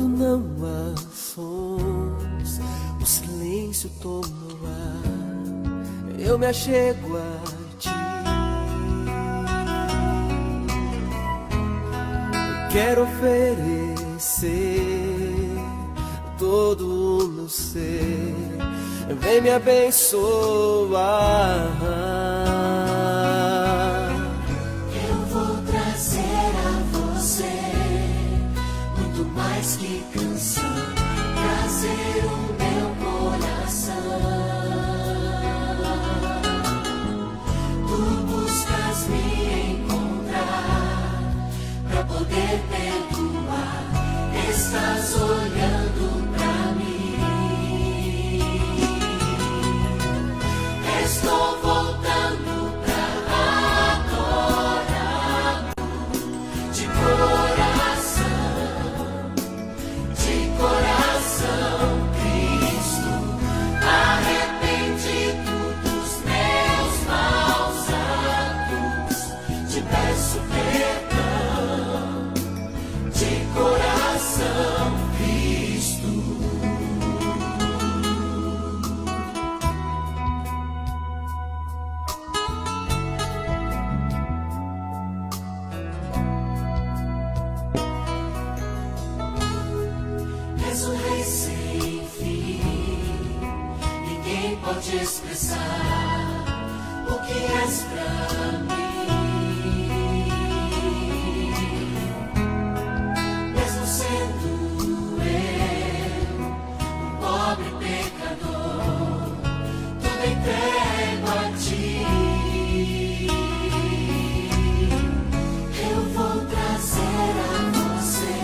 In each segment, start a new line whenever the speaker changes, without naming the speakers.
Quando não há sons, o silêncio toma o ar, eu me achego a ti. Eu quero oferecer todo o meu ser, vem me abençoar.
Eu vou trazer a você muito mais que canção, trazer o meu coração. Tu buscas me encontrar pra poder perdoar, estás olhando pra mim. Estou voltando pra adorar de coração, Cristo, arrependido dos meus maus atos, te peço perdão, de coração, Cristo. És o rei sem fim, ninguém pode expressar o que és pra mim. Mesmo sendo eu um pobre pecador, tudo entrego a ti. Eu vou trazer a você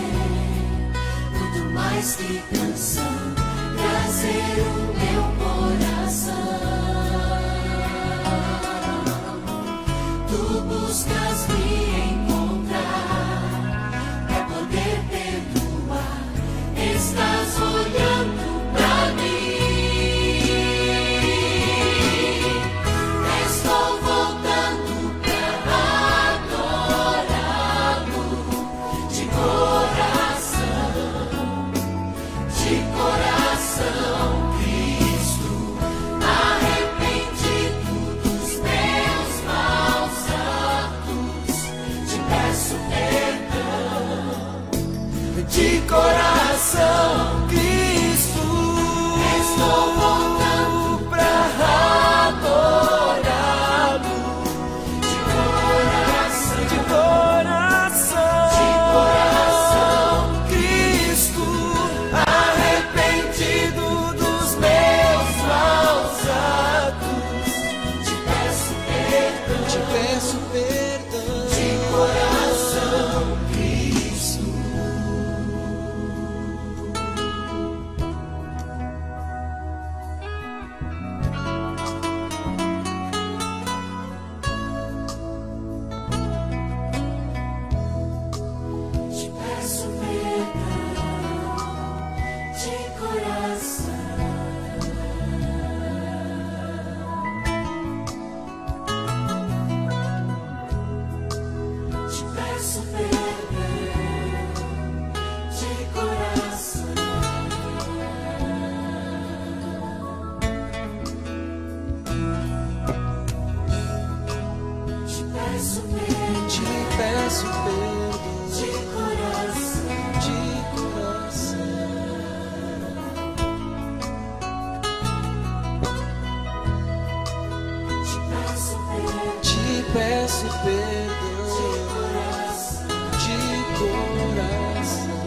muito mais que canção, trazer o meu coração. Tu buscas me encontrar pra poder perdoar, estás olhando pra mim. Estou voltando pra adorá-lo de coração, Cristo, arrependido dos meus maus atos, te peço perdão,
De coração, Cristo,
estou voltando
pra adorá-lo.
de
coração, Cristo, arrependido dos meus maus atos,
te peço
perdão,
de coração, Cristo. Te peço perdão, de coração. Te peço perdão, de coração. Te peço perdão,
te peço perdão,
de coração.
de coração.
Te peço
Te peço
perdão,
perdão,
de coração.
de coração.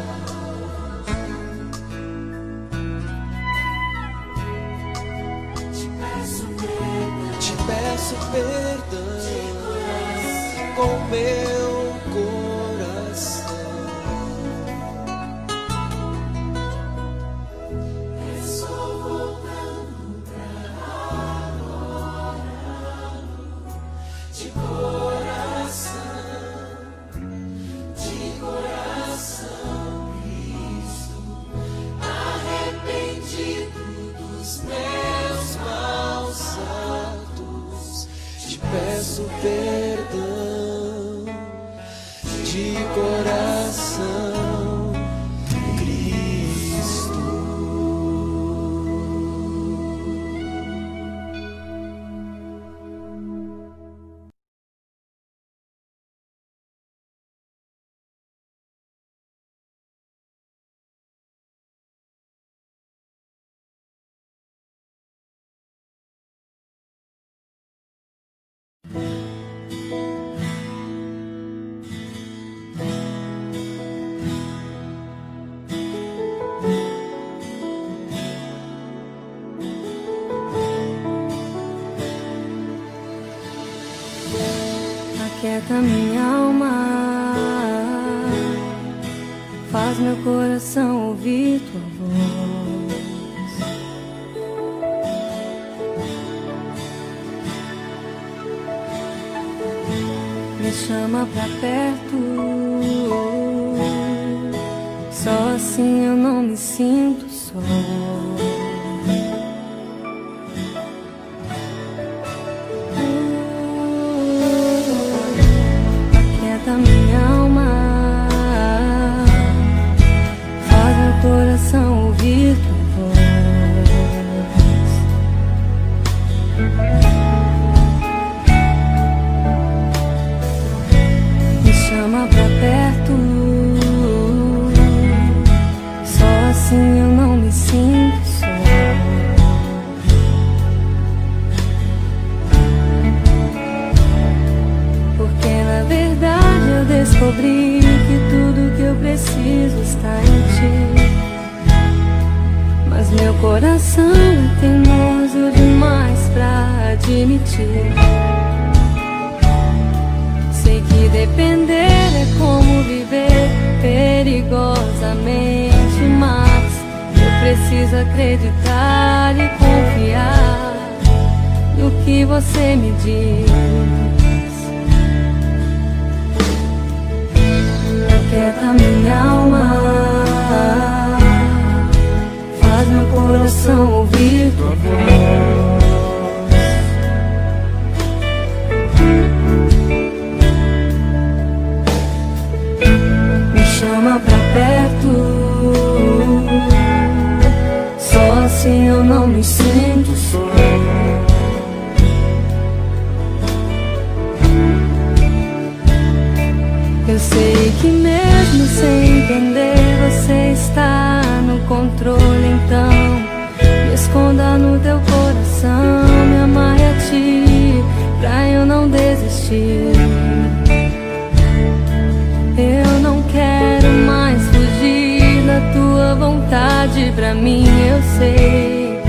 Te peço perdão,
Te peço perdão com meu coração.
estou voltando pra adorá-lo de coração, Cristo, arrependido dos meus maus atos,
Te peço perdão de coração, Cristo.
Aquieta minha alma, faz meu coração ouvir tua voz. Me chama pra perto, só assim eu não me sinto só. Aquieta minha alma, faz meu coração ouvir tua voz. Me chama pra perto, só assim eu não me sinto só. Porque na verdade eu descobri que tudo que eu preciso está em ti. Mas meu coração é teimoso demais pra admitir. Sei que depender é como viver perigosamente, mas eu preciso acreditar e confiar no que você me diz. Aquieta minha alma, faz meu coração ouvir tua voz. Me chama pra perto, só assim eu não me sinto só. Eu sei que mesmo sem entender você está no controle, então me esconda no teu coração, me amarre a ti, pra eu não desistir. Eu não quero mais fugir da tua vontade pra mim. Eu sei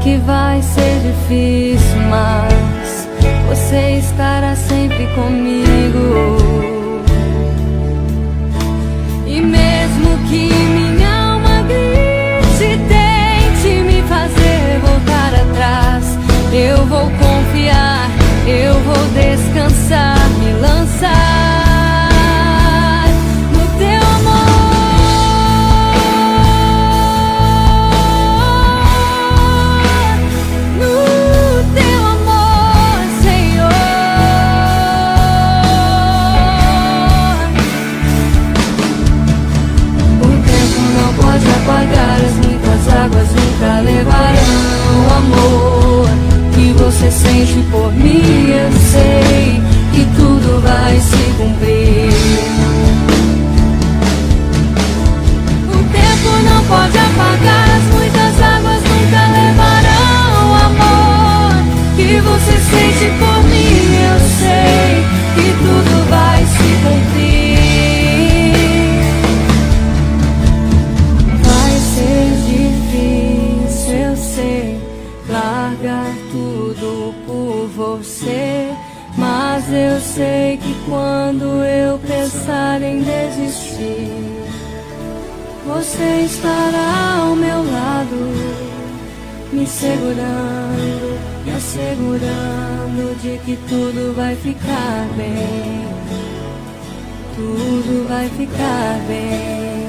que vai ser difícil, mas você estará sempre comigo. E mesmo que minha alma grite e tente me fazer voltar atrás, eu vou confiar, eu vou descansar, me lançar no teu amor, no teu amor, Senhor. Pode apagar as muitas águas, nunca levarão o amor que você sente por mim. Eu sei que tudo vai se cumprir. O tempo não pode apagar as muitas águas, nunca levarão o amor que você sente por mim. Eu sei que tudo vai se cumprir. Largar tudo por você, mas eu sei que quando eu pensar em desistir, você estará ao meu lado, me segurando, me assegurando de que tudo vai ficar bem, tudo vai ficar bem.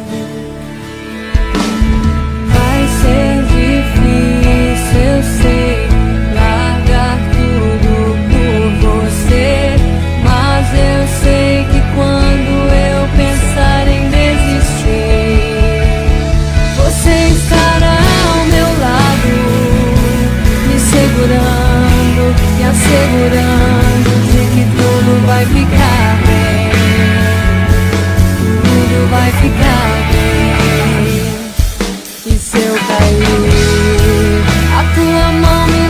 Vai ser difícil, eu sei, largar tudo por você, mas eu sei que quando eu pensar em desistir, você estará ao meu lado, me segurando, me assegurando de que tudo vai ficar bem, tudo vai ficar bem. E se eu cair, a tua mão me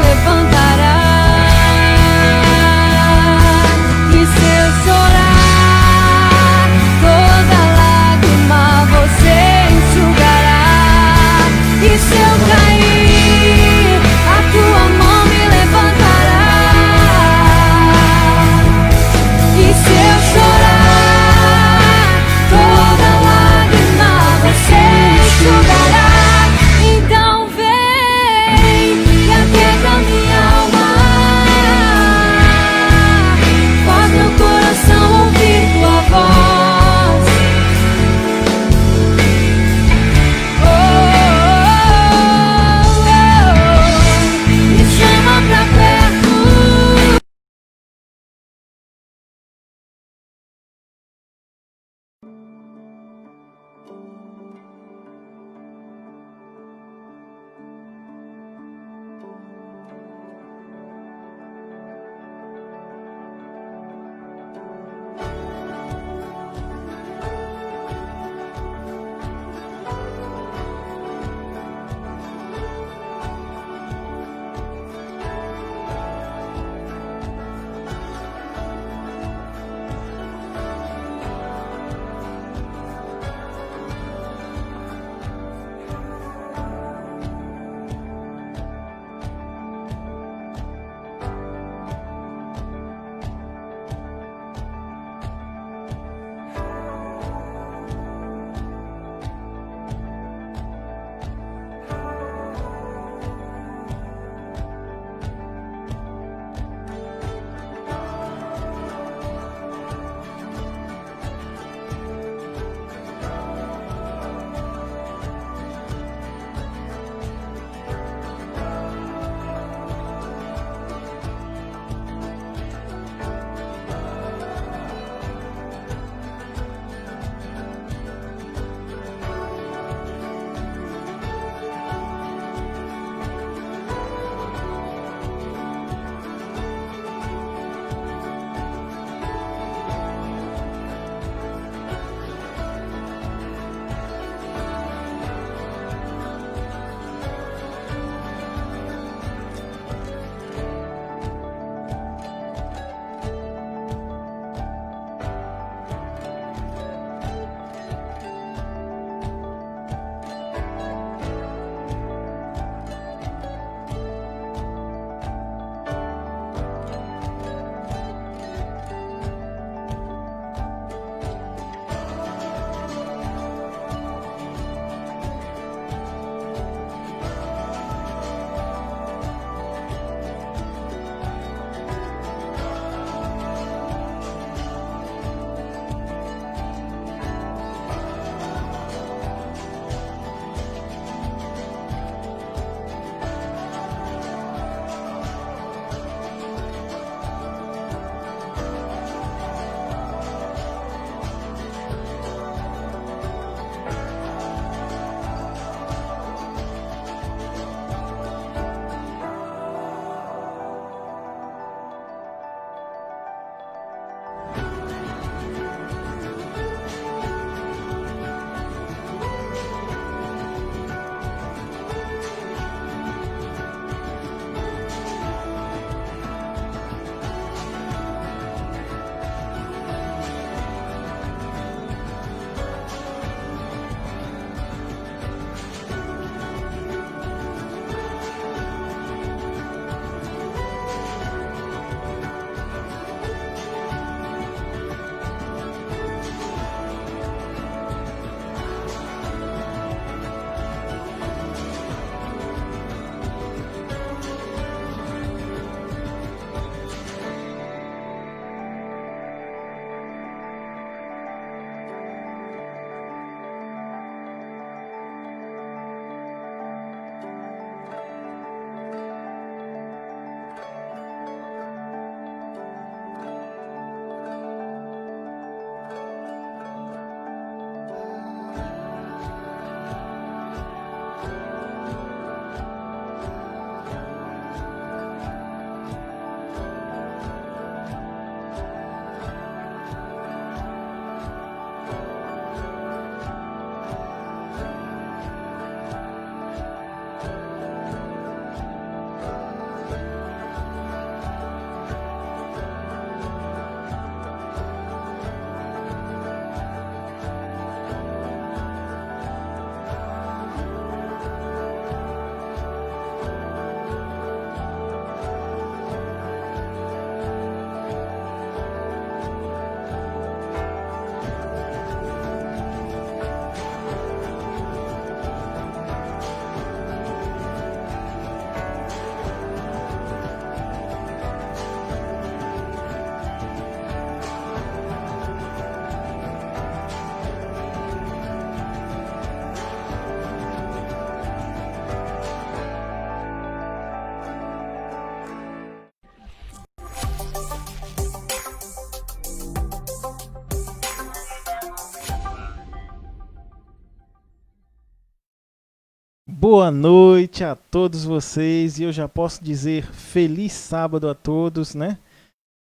Boa noite a todos vocês e eu já posso dizer feliz sábado a todos, né?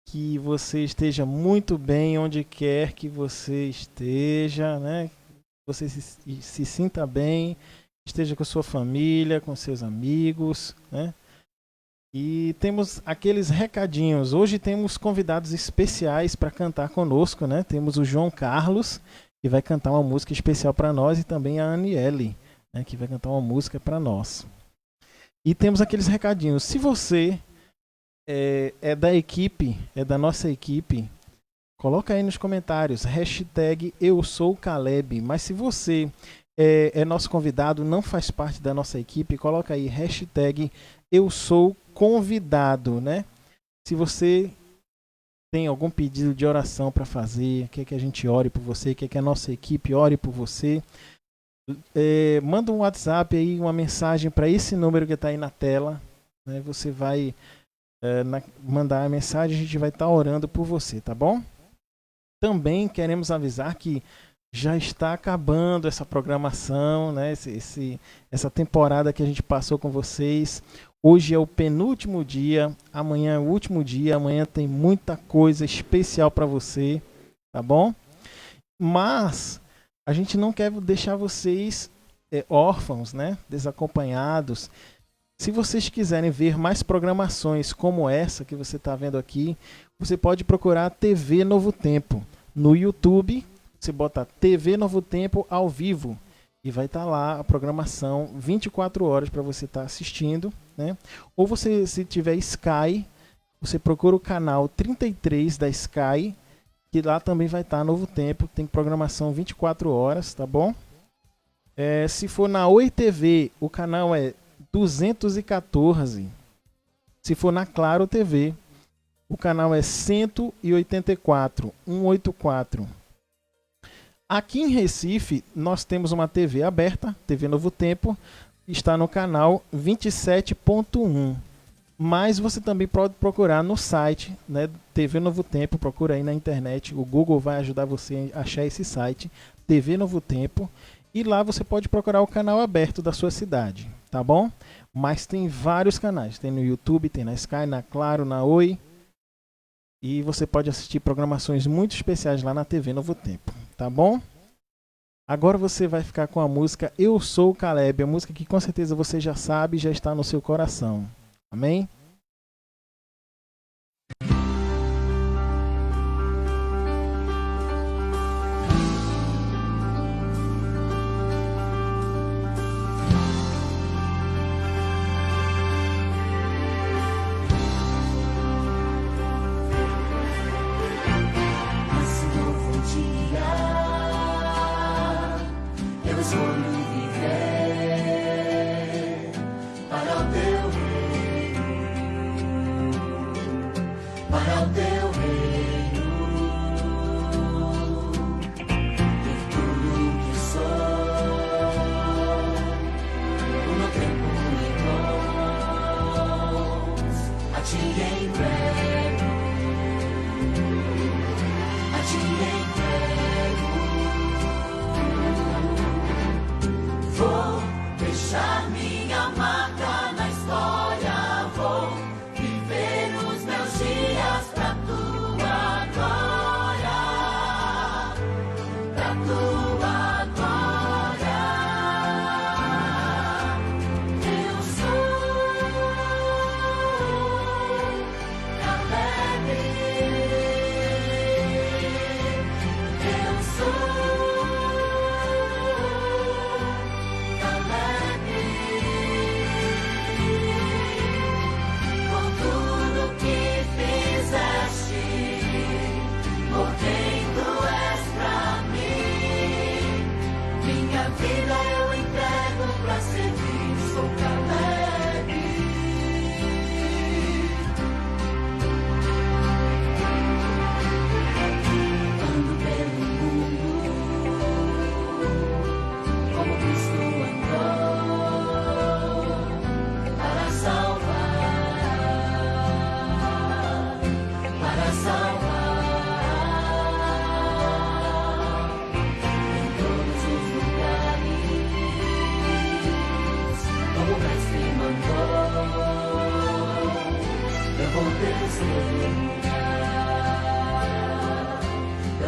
Que você esteja muito bem onde quer que você esteja, né? Você se sinta bem, esteja com a sua família, com seus amigos, né? E temos aqueles recadinhos. Hoje temos convidados especiais para cantar conosco, né? Temos o João Carlos, que vai cantar uma música especial para nós, e também a Aniele, né, que vai cantar uma música para nós. E temos aqueles recadinhos. Se você é da equipe, é da nossa equipe, coloca aí nos comentários, hashtag eu sou Caleb. Mas se você é nosso convidado, não faz parte da nossa equipe, coloca aí, hashtag eu sou convidado, né? Se você tem algum pedido de oração para fazer, quer que a gente ore por você, quer que a nossa equipe ore por você, manda um WhatsApp aí, uma mensagem para esse número que está aí na tela, né? Você vai mandar a mensagem, a gente vai estar orando por você, tá bom? Também queremos avisar que já está acabando essa programação, né? Essa temporada que a gente passou com vocês. Hoje é o penúltimo dia, amanhã é o último dia, amanhã tem muita coisa especial para você, tá bom? Mas a gente não quer deixar vocês órfãos, né? Desacompanhados. Se vocês quiserem ver mais programações como essa que você está vendo aqui, você pode procurar a TV Novo Tempo. No YouTube, você bota TV Novo Tempo ao vivo e vai estar lá a programação 24 horas para você estar assistindo, né? Ou você, se tiver Sky, você procura o canal 33 da Sky, que lá também vai estar Novo Tempo, tem programação 24 horas, tá bom? Se for na Oi TV, o canal é 214. Se for na Claro TV, o canal é 184, 184. Aqui em Recife, nós temos uma TV aberta, TV Novo Tempo, está no canal 27.1. Mas você também pode procurar no site, né, TV Novo Tempo, procura aí na internet, o Google vai ajudar você a achar esse site, TV Novo Tempo, e lá você pode procurar o canal aberto da sua cidade, tá bom? Mas tem vários canais, tem no YouTube, tem na Sky, na Claro, na Oi, e você pode assistir programações muito especiais lá na TV Novo Tempo, tá bom? Agora você vai ficar com a música Eu Sou Caleb, a música que com certeza você já sabe e já está no seu coração. Amém?
Escolho viver para o teu reino.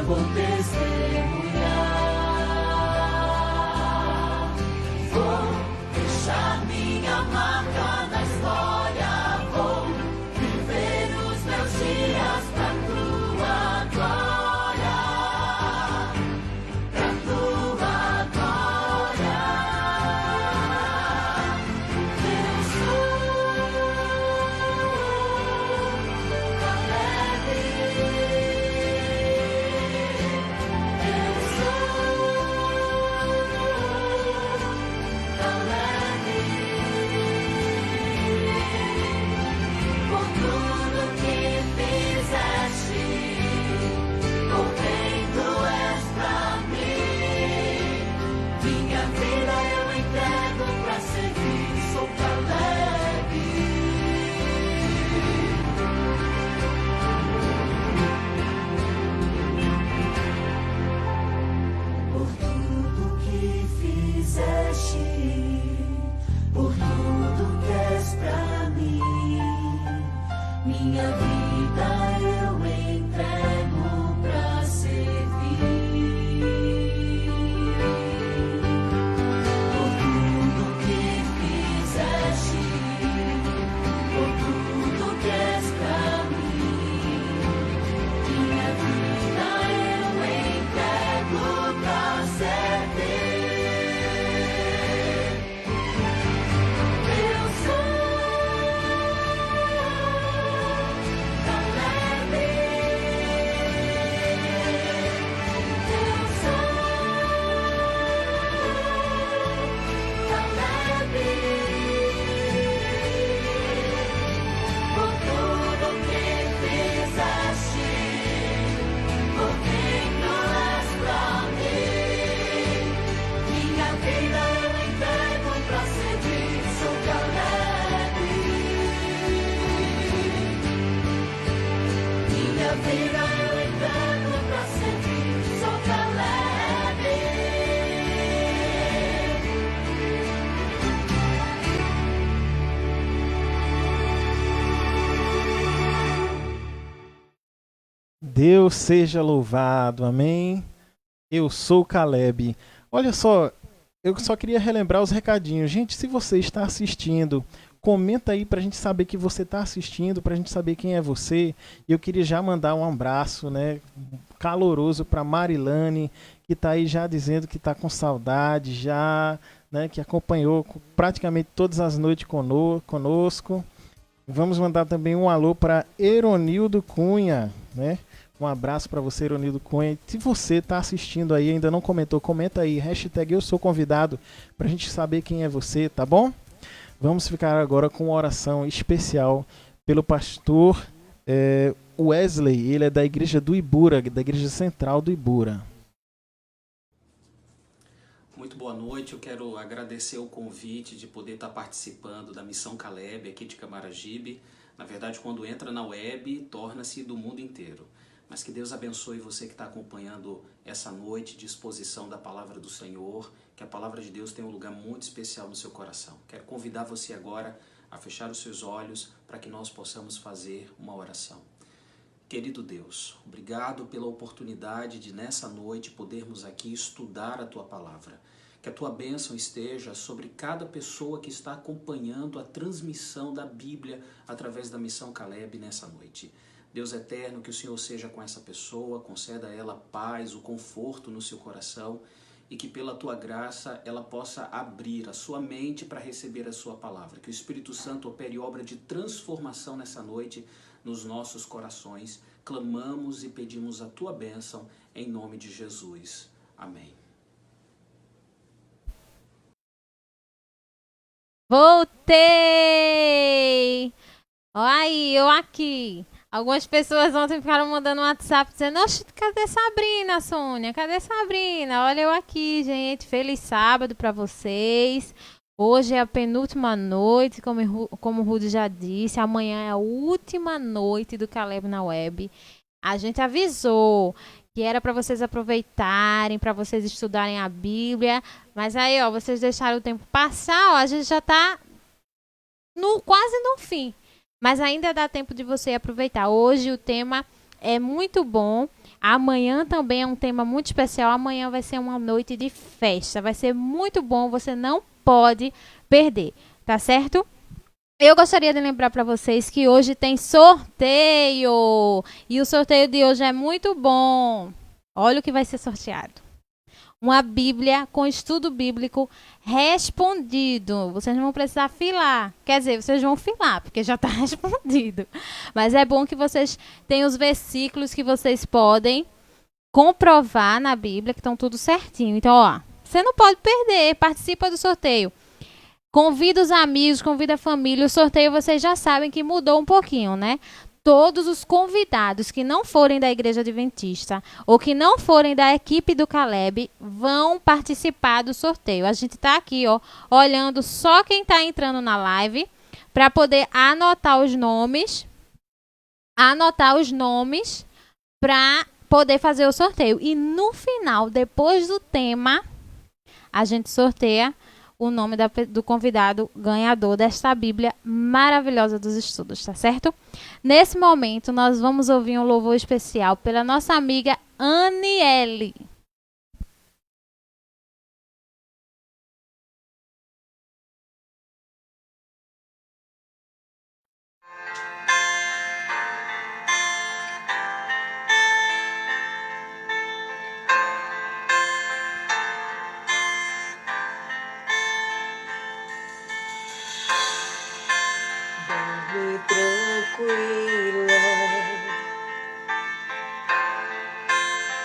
vou testemunhar. Vou deixar minha marca na história, vou viver os meus dias pra tua glória, pra tua glória. Eu sou Caleb, eu sou por tudo que fizeste, por quem tu és pra mim. Minha vida eu entrego pra servir, sou Caleb. Por tudo que fizeste, por tudo que és pra mim, minha vida eu entrego pra servir. Por tudo que fizeste, por tudo que és pra mim, minha vida eu entrego pra servir. Eu sou Caleb, eu sou Caleb. Por tudo que fizeste, por quem tu és pra mim, minha vida eu entrego pra servir, sou Caleb. Minha vida eu entrego pra servir, sou Caleb.
Deus seja louvado, amém? Eu sou Caleb. Olha só, eu só queria relembrar os recadinhos. Gente, se você está assistindo, comenta aí pra gente saber que você está assistindo, pra gente saber quem é você. E eu queria já mandar um abraço, né, caloroso pra Marilane, que tá aí já dizendo que tá com saudade, já, né, que acompanhou praticamente todas as noites conosco. Vamos mandar também um alô para Eronildo Cunha, né? Um abraço para você, Eronildo Cunha. Se você está assistindo aí e ainda não comentou, comenta aí, hashtag eu sou convidado, para a gente saber quem é você, tá bom? Vamos ficar agora com uma oração especial pelo pastor Wesley. Ele é da igreja do Ibura, da igreja central do Ibura.
Muito boa noite, eu quero agradecer o convite de poder estar participando da Missão Caleb aqui de Camaragibe. Na verdade, quando entra na web, torna-se do mundo inteiro. Mas que Deus abençoe você que está acompanhando essa noite de exposição da Palavra do Senhor, que a Palavra de Deus tem um lugar muito especial no seu coração. Quero convidar você agora a fechar os seus olhos para que nós possamos fazer uma oração. Querido Deus, obrigado pela oportunidade de nessa noite podermos aqui estudar a Tua Palavra. Que a Tua bênção esteja sobre cada pessoa que está acompanhando a transmissão da Bíblia através da Missão Caleb nessa noite. Deus eterno, que o Senhor seja com essa pessoa, conceda a ela paz, o conforto no seu coração e que pela Tua graça ela possa abrir a sua mente para receber a Sua palavra. Que o Espírito Santo opere obra de transformação nessa noite nos nossos corações. Clamamos e pedimos a Tua bênção em nome de Jesus. Amém.
Voltei! Ó aí, eu aqui. Algumas pessoas ontem ficaram mandando um WhatsApp dizendo: oxe, cadê Sabrina, Sônia? Cadê Sabrina? Olha eu aqui, gente. Feliz sábado pra vocês. Hoje é a penúltima noite, como o Rudy já disse. Amanhã é a última noite do Caleb na web. A gente avisou que era para vocês aproveitarem, para vocês estudarem a Bíblia. Mas aí, ó, vocês deixaram o tempo passar, ó, a gente já tá quase no fim. Mas ainda dá tempo de você aproveitar. Hoje o tema é muito bom. Amanhã também é um tema muito especial. Amanhã vai ser uma noite de festa. Vai ser muito bom. Você não pode perder, tá certo? Eu gostaria de lembrar para vocês que hoje tem sorteio. E o sorteio de hoje é muito bom. Olha o que vai ser sorteado. Uma Bíblia com estudo bíblico respondido. Vocês não vão precisar filar. Quer dizer, vocês vão filar, porque já está respondido. Mas é bom que vocês tenham os versículos que vocês podem comprovar na Bíblia, que estão tudo certinho. Então, ó, você não pode perder. Participa do sorteio. Convida os amigos, convida a família. O sorteio vocês já sabem que mudou um pouquinho, né? Todos os convidados que não forem da Igreja Adventista ou que não forem da equipe do Caleb vão participar do sorteio. A gente está aqui, ó, olhando só quem está entrando na live para poder anotar os nomes para poder fazer o sorteio. E no final, depois do tema, a gente sorteia o nome do convidado ganhador desta Bíblia maravilhosa dos estudos, tá certo? Nesse momento, nós vamos ouvir um louvor especial pela nossa amiga Aniele.
Dorme tranquila,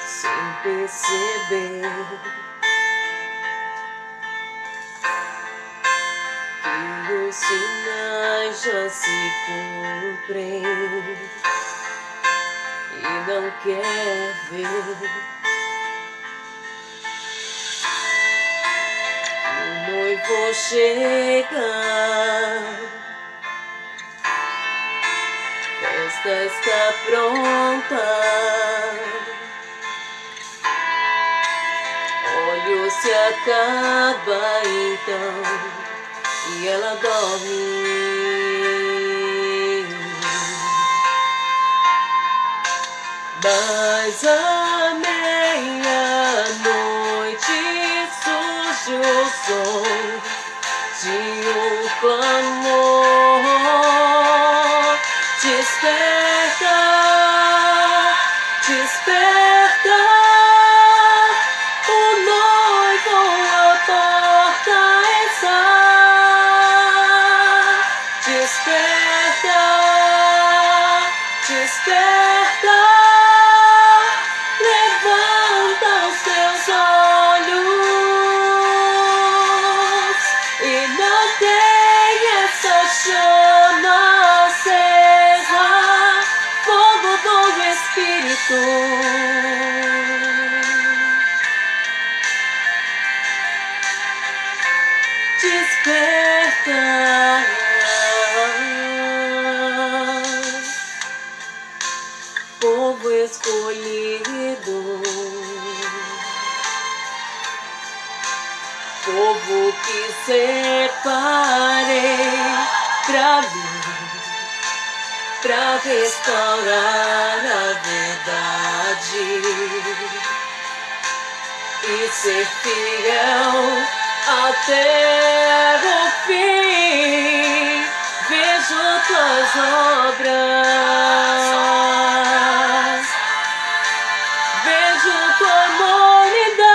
sem perceber que os sinais já se cumprem e não quer ver o noivo chegar. Festa está pronta, olho se acaba então e ela dorme. Mas à meia-noite surge o som de um clamor. Desperta, desperta, o noivo à porta está. Desperta, desperta, levanta os teus olhos e não tem essa chama acesa, fogo do Espírito. Desperta, povo escolhido, povo que separei pra mim, pra restaurar a verdade e ser fiel até o fim. Vejo tuas obras, vejo tua mornidão.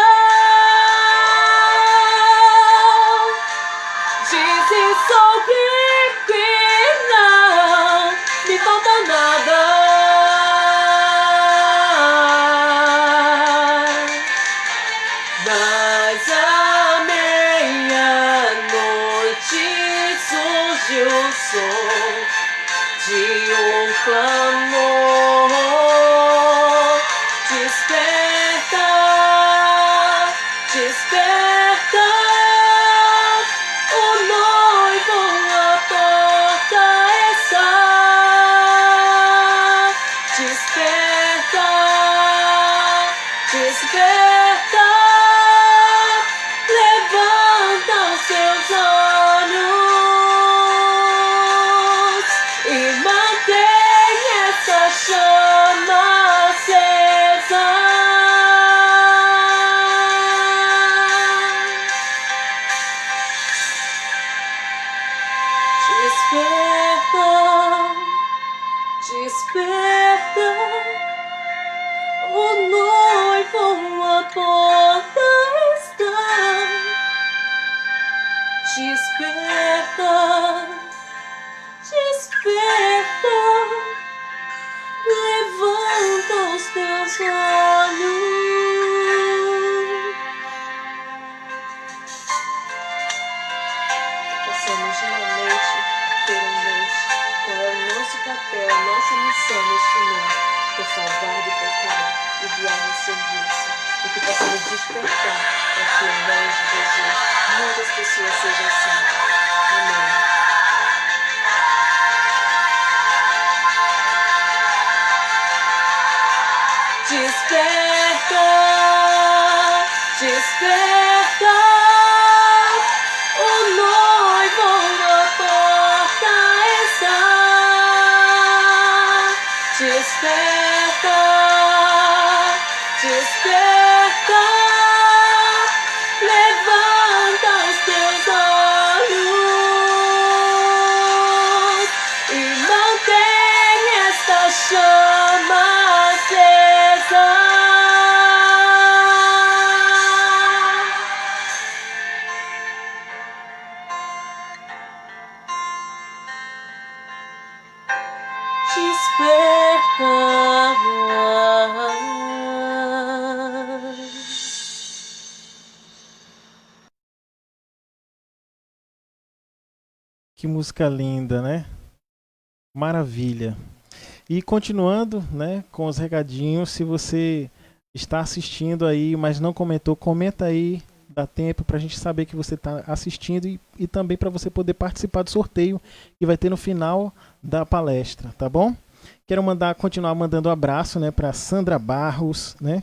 Dizem sobre que não me falta nada. Mas à meia-noite surge o som de um clamor. Desperta, desperta, o noivo à porta está. Desperta, desperta, levanta os teus olhos e mantém essa chama
porta está. Desperta, desperta, levanta os teus olhos. Possamos realmente ter em mente qual é o nosso papel, a nossa missão neste mundo, que é salvar do pecado e guiar no serviço, e que possamos despertar para que, em nome de Jesus, muitas pessoas sejam salvas. Amém. Desperta, desperta, o noivo na porta está. Desperta, desperta, levanta os teus olhos e mantém esta chama acesa.
Que música linda, né? Maravilha. E continuando, né, com os recadinhos, se você está assistindo aí, mas não comentou, comenta aí, dá tempo para a gente saber que você está assistindo e também para você poder participar do sorteio que vai ter no final da palestra, tá bom? Quero continuar mandando um abraço, né, para Sandra Barros, né,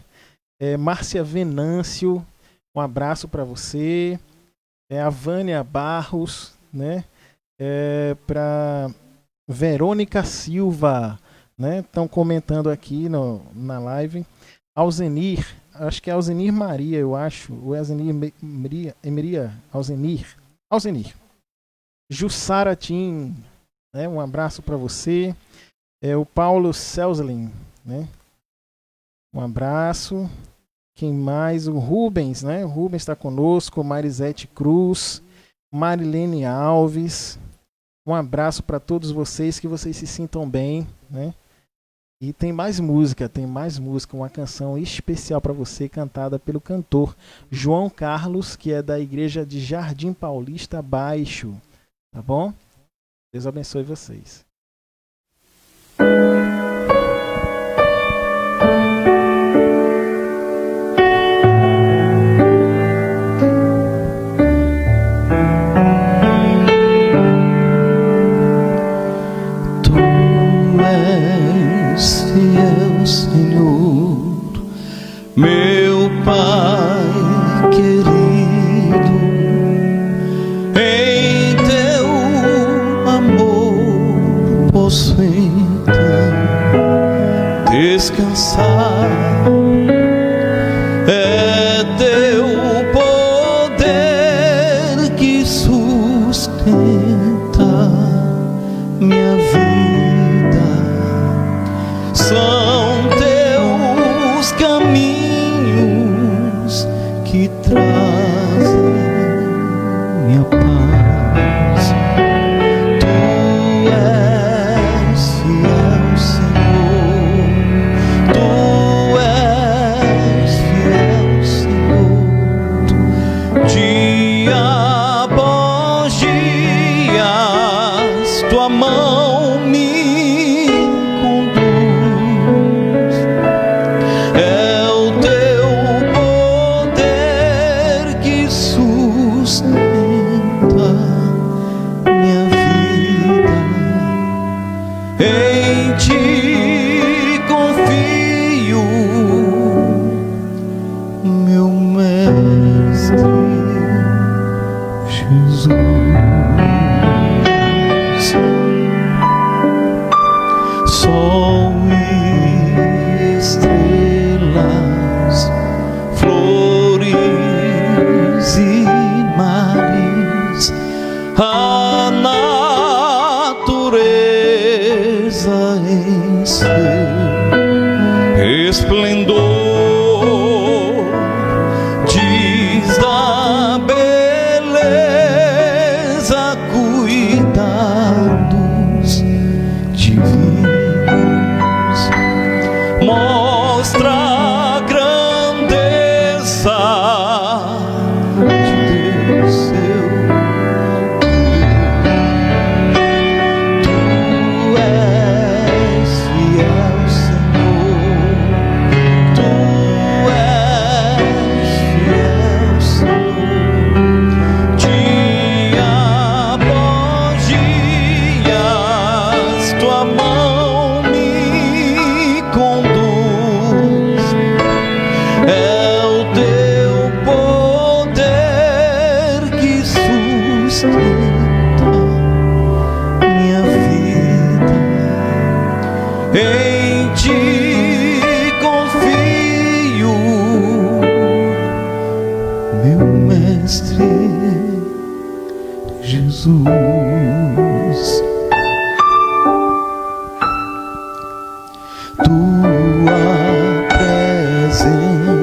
Márcia Venâncio, um abraço para você, a Vânia Barros, né, para Verônica Silva, né? Estão comentando aqui na live. Alzenir, acho que é Alzenir Maria, eu acho. Ou é Alzenir Maria? Alzenir. Jussara Tim, né? Um abraço para você. O Paulo Selslin, né? Um abraço. Quem mais? O Rubens, né? O Rubens está conosco. Marisete Cruz. Marilene Alves. Um abraço para todos vocês, que vocês se sintam bem, né? E tem mais música, uma canção especial para você, cantada pelo cantor João Carlos, que é da igreja de Jardim Paulista Baixo, tá bom? Deus abençoe vocês.
Senhor, meu Pai querido, em teu amor posso então descansar. É teu poder que sustenta minha vida. São teus caminhos que trazem minha paz. Tu és fiel, Senhor. Tu és fiel, Senhor. Dia após dia, tua mão me esplendor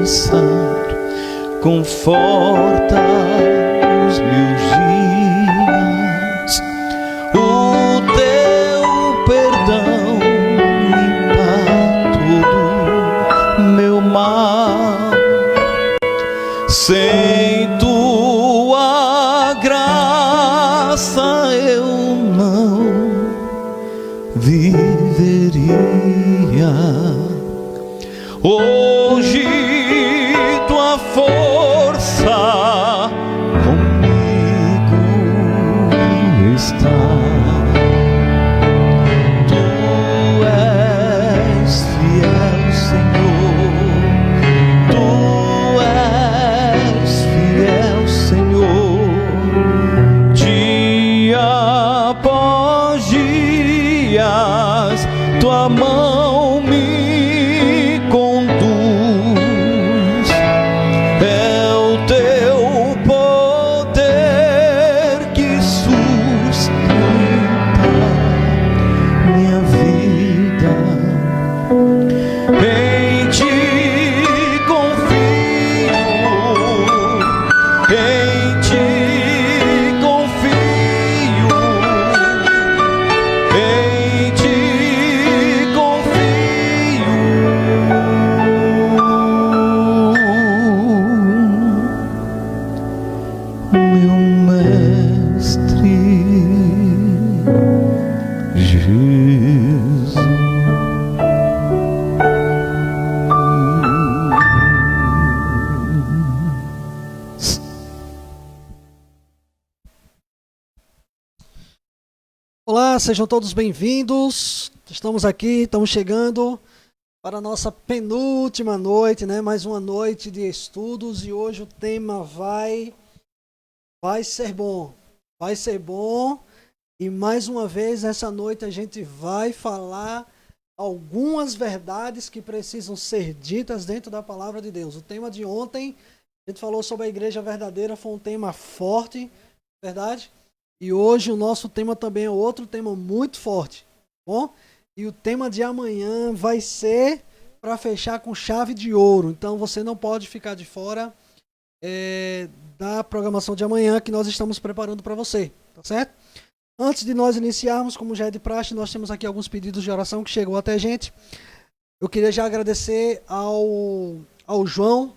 Santo, conforta os meus dias. O teu perdão limpa todo meu mal. Sem tua graça eu não viveria. Hoje tua força comigo está. Tu és fiel, Senhor. Tu és fiel, Senhor. Dia após dias, tua mão me conduz. É o teu poder que sustenta minha vida. Em ti confio, em ti confio, em ti confio. Meu mestre Jesus.
Olá, sejam todos bem-vindos. Estamos aqui, estamos chegando para a nossa penúltima noite, né? Mais uma noite de estudos e hoje o tema vai ser bom. Vai ser bom e mais uma vez essa noite a gente vai falar algumas verdades que precisam ser ditas dentro da palavra de Deus. O tema de ontem, a gente falou sobre a igreja verdadeira, foi um tema forte, verdade? E hoje o nosso tema também é outro tema muito forte, bom? E o tema de amanhã vai ser para fechar com chave de ouro. Então você não pode ficar de fora da programação de amanhã que nós estamos preparando para você, tá certo? Antes de nós iniciarmos, como já é de praxe, nós temos aqui alguns pedidos de oração que chegou até a gente. Eu queria já agradecer ao João,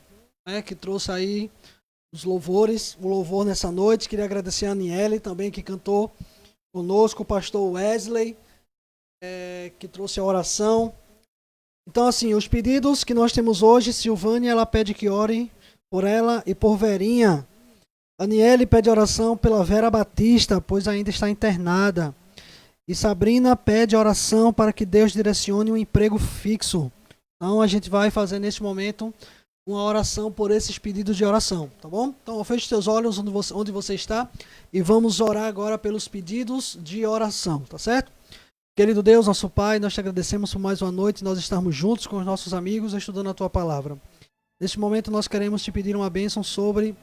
né, que trouxe aí os louvores, o louvor nessa noite. Queria agradecer a Aniele também, que cantou conosco, o pastor Wesley, que trouxe a oração. Então, assim, os pedidos que nós temos hoje, Silvânia, ela pede que orem por ela e por Verinha. Aniele pede oração pela Vera Batista, pois ainda está internada. E Sabrina pede oração para que Deus direcione um emprego fixo. Então, a gente vai fazer neste momento uma oração por esses pedidos de oração, tá bom? Então, feche seus olhos onde você está e vamos orar agora pelos pedidos de oração, tá certo? Querido Deus, nosso Pai, nós te agradecemos por mais uma noite, nós estarmos juntos com os nossos amigos estudando a Tua Palavra. Neste momento, nós queremos te pedir uma bênção sobre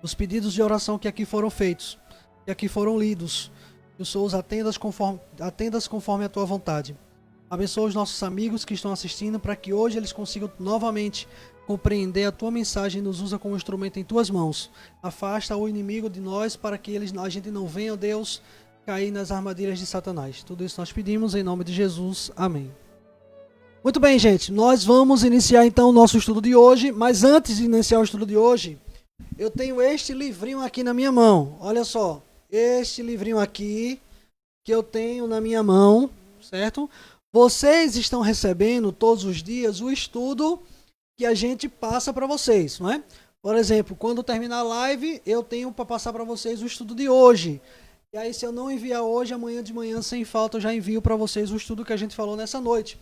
os pedidos de oração que aqui foram feitos, que aqui foram lidos. Que o Senhor os atendas conforme a Tua vontade. Abençoa os nossos amigos que estão assistindo para que hoje eles consigam novamente compreender a Tua mensagem e nos usa como instrumento em Tuas mãos. Afasta o inimigo de nós para que a gente não venha, Deus, cair nas armadilhas de Satanás. Tudo isso nós pedimos em nome de Jesus. Amém. Muito bem, gente. Nós vamos iniciar então o nosso estudo de hoje. Mas antes de iniciar o estudo de hoje, eu tenho este livrinho aqui na minha mão. Olha só. Este livrinho aqui que eu tenho na minha mão, certo? Vocês estão recebendo todos os dias o estudo que a gente passa para vocês, não é? Por exemplo, quando terminar a live, eu tenho para passar para vocês o estudo de hoje. E aí, se eu não enviar hoje, amanhã de manhã, sem falta, eu já envio para vocês o estudo que a gente falou nessa noite.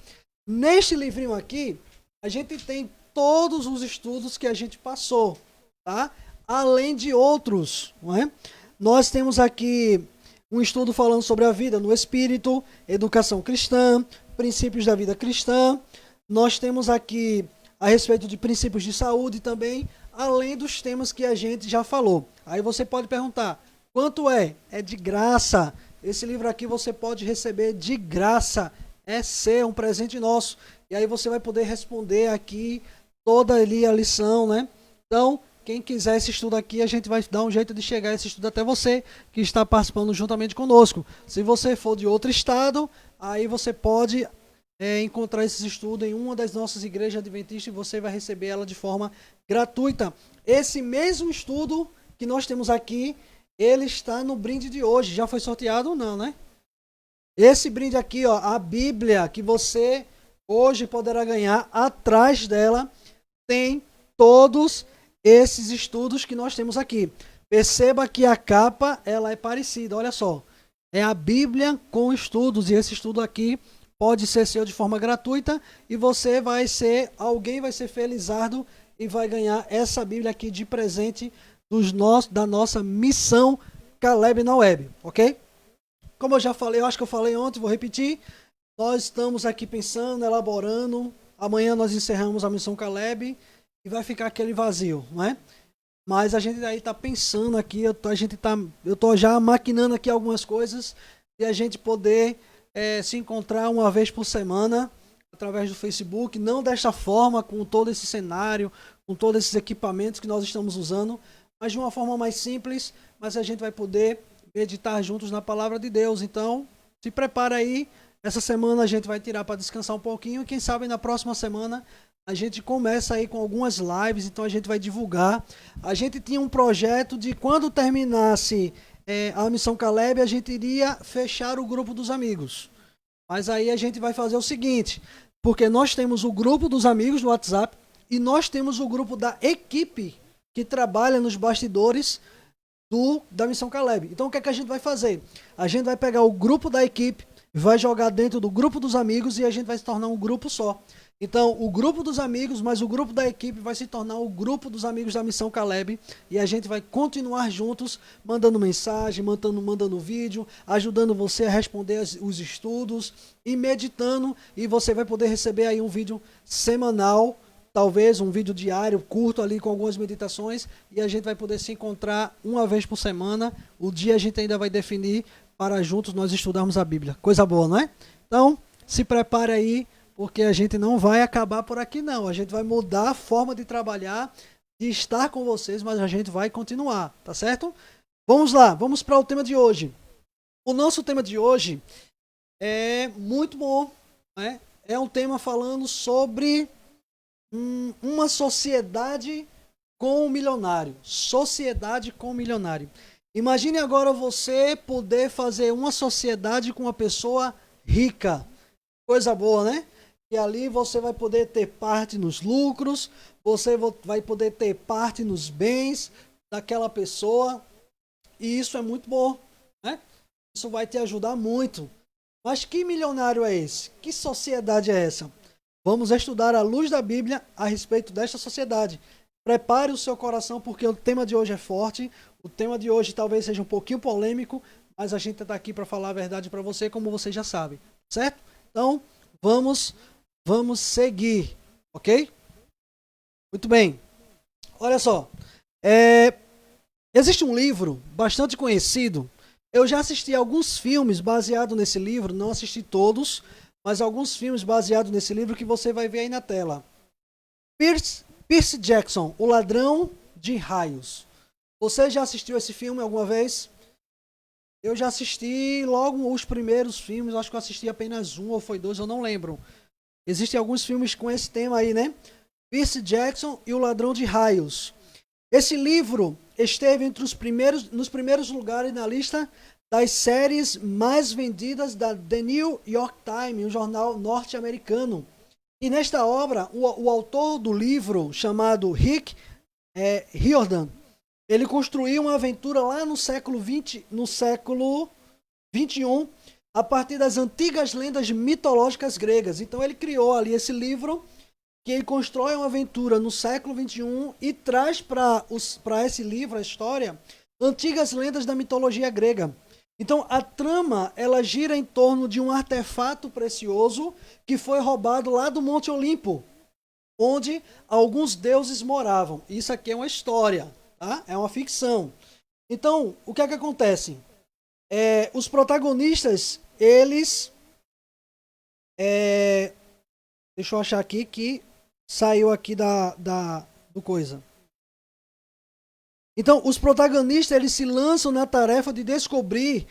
Neste livrinho aqui, a gente tem todos os estudos que a gente passou, tá? Além de outros, não é? Nós temos aqui um estudo falando sobre a vida no Espírito, educação cristã, princípios da vida cristã. Nós temos aqui a respeito de princípios de saúde também, além dos temas que a gente já falou. Aí você pode perguntar, quanto é? É de graça. Esse livro aqui você pode receber de graça. É seu, um presente nosso. E aí você vai poder responder aqui toda ali a lição, né? Então, quem quiser esse estudo aqui, a gente vai dar um jeito de chegar esse estudo até você, que está participando juntamente conosco. Se você for de outro estado, aí você pode encontrar esse estudo em uma das nossas igrejas adventistas e você vai receber ela de forma gratuita. Esse mesmo estudo que nós temos aqui, ele está no brinde de hoje. Já foi sorteado ou não, né? Esse brinde aqui, ó, a Bíblia que você hoje poderá ganhar, atrás dela tem todos esses estudos que nós temos aqui. Perceba que a capa, ela é parecida, olha só. É a Bíblia com estudos, e esse estudo aqui pode ser seu de forma gratuita, e você vai ser, alguém vai ser felizardo e vai ganhar essa Bíblia aqui de presente da nossa missão Caleb na web, ok? Como eu já falei, eu acho que eu falei ontem, vou repetir. Nós estamos aqui pensando, elaborando. Amanhã nós encerramos a missão Caleb e vai ficar aquele vazio, não é? Mas a gente aí está pensando aqui, eu estou já maquinando aqui algumas coisas e a gente poder se encontrar uma vez por semana através do Facebook, não desta forma, com todo esse cenário, com todos esses equipamentos que nós estamos usando, mas de uma forma mais simples, mas a gente vai poder meditar juntos na palavra de Deus. Então, se prepara aí. Essa semana a gente vai tirar para descansar um pouquinho. Quem sabe na próxima semana a gente começa aí com algumas lives. Então a gente vai divulgar. A gente tinha um projeto de quando terminasse a missão Caleb, a gente iria fechar o grupo dos amigos. Mas aí a gente vai fazer o seguinte, porque nós temos o grupo dos amigos no WhatsApp e nós temos o grupo da equipe que trabalha nos bastidores da missão Caleb. Então o que é que a gente vai fazer? A gente vai pegar o grupo da equipe, vai jogar dentro do grupo dos amigos e a gente vai se tornar um grupo só. Então o grupo dos amigos mais o grupo da equipe vai se tornar o grupo dos amigos da missão Caleb e a gente vai continuar juntos, mandando mensagem, mandando vídeo, ajudando você a responder os estudos e meditando, e você vai poder receber aí um vídeo semanal, talvez um vídeo diário, curto ali com algumas meditações, e a gente vai poder se encontrar uma vez por semana. O dia a gente ainda vai definir para juntos nós estudarmos a Bíblia. Coisa boa, não é? Então, se prepare aí, porque a gente não vai acabar por aqui não. A gente vai mudar a forma de trabalhar, de estar com vocês, mas a gente vai continuar, tá certo? Vamos lá, vamos para o tema de hoje. O nosso tema de hoje é muito bom, né? É um tema falando sobre uma sociedade com um milionário. Sociedade com um milionário. Imagine agora você poder fazer uma sociedade com uma pessoa rica. Coisa boa, né? E ali você vai poder ter parte nos lucros, você vai poder ter parte nos bens daquela pessoa. E isso é muito bom, né? Isso vai te ajudar muito. Mas que milionário é esse? Que sociedade é essa? Vamos estudar à luz da Bíblia a respeito desta sociedade. Prepare o seu coração, porque o tema de hoje é forte. O tema de hoje talvez seja um pouquinho polêmico, mas a gente está aqui para falar a verdade para você, como você já sabe, certo? Então, vamos seguir, ok? Muito bem. Olha só, existe um livro bastante conhecido. Eu já assisti alguns filmes baseados nesse livro, não assisti todos, mas alguns filmes baseados nesse livro que você vai ver aí na tela. Percy Jackson, O Ladrão de Raios. Você já assistiu esse filme alguma vez? Eu já assisti logo os primeiros filmes, acho que eu assisti apenas um ou foi dois, eu não lembro. Existem alguns filmes com esse tema aí, né? Percy Jackson e O Ladrão de Raios. Esse livro esteve nos primeiros lugares na lista das séries mais vendidas da The New York Times, um jornal norte-americano. E nesta obra, o autor do livro, chamado Rick Riordan, ele construiu uma aventura lá no século XXI, a partir das antigas lendas mitológicas gregas. Então ele criou ali esse livro, que ele constrói uma aventura no século XXI e traz para esse livro, a história, antigas lendas da mitologia grega. Então a trama, ela gira em torno de um artefato precioso que foi roubado lá do Monte Olimpo, onde alguns deuses moravam. Isso aqui é uma história, tá? É uma ficção. Então, o que é que acontece? Os protagonistas, eles... deixa eu achar aqui que saiu aqui do coisa. Então, os protagonistas, eles se lançam na tarefa de descobrir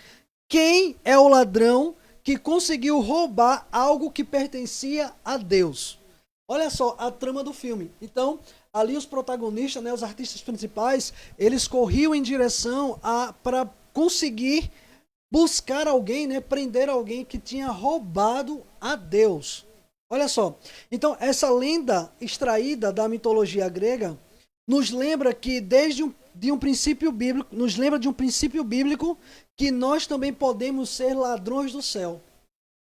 quem é o ladrão que conseguiu roubar algo que pertencia a Deus. Olha só a trama do filme. Então, ali os protagonistas, né, os artistas principais, eles corriam em direção para conseguir buscar alguém, né, prender alguém que tinha roubado a Deus. Olha só. Então, essa lenda extraída da mitologia grega nos lembra que de um princípio bíblico, nos lembra de um princípio bíblico que nós também podemos ser ladrões do céu.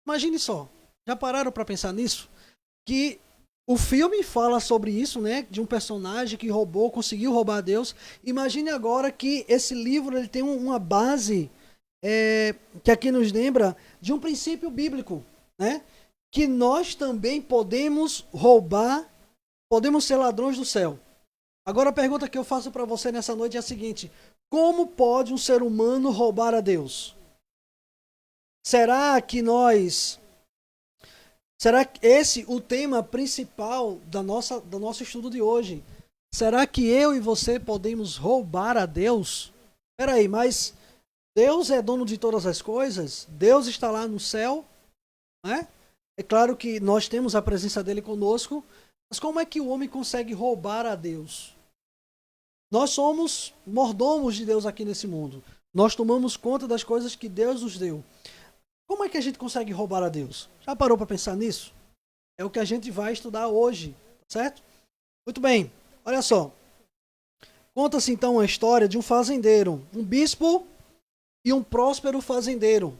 Imagine só. Já pararam para pensar nisso? Que o filme fala sobre isso, né? De um personagem que conseguiu roubar a Deus. Imagine agora que esse livro ele tem uma base que aqui nos lembra de um princípio bíblico, né? Que nós também podemos roubar, podemos ser ladrões do céu. Agora a pergunta que eu faço para você nessa noite é a seguinte: como pode um ser humano roubar a Deus? Será que esse o tema principal do nosso estudo de hoje? Será que eu e você podemos roubar a Deus? Espera aí, mas Deus é dono de todas as coisas? Deus está lá no céu, né? É claro que nós temos a presença dele conosco, mas como é que o homem consegue roubar a Deus? Nós somos mordomos de Deus aqui nesse mundo. Nós tomamos conta das coisas que Deus nos deu. Como é que a gente consegue roubar a Deus? Já parou para pensar nisso? É o que a gente vai estudar hoje, certo? Muito bem, olha só. Conta-se então a história de um fazendeiro, um bispo e um próspero fazendeiro,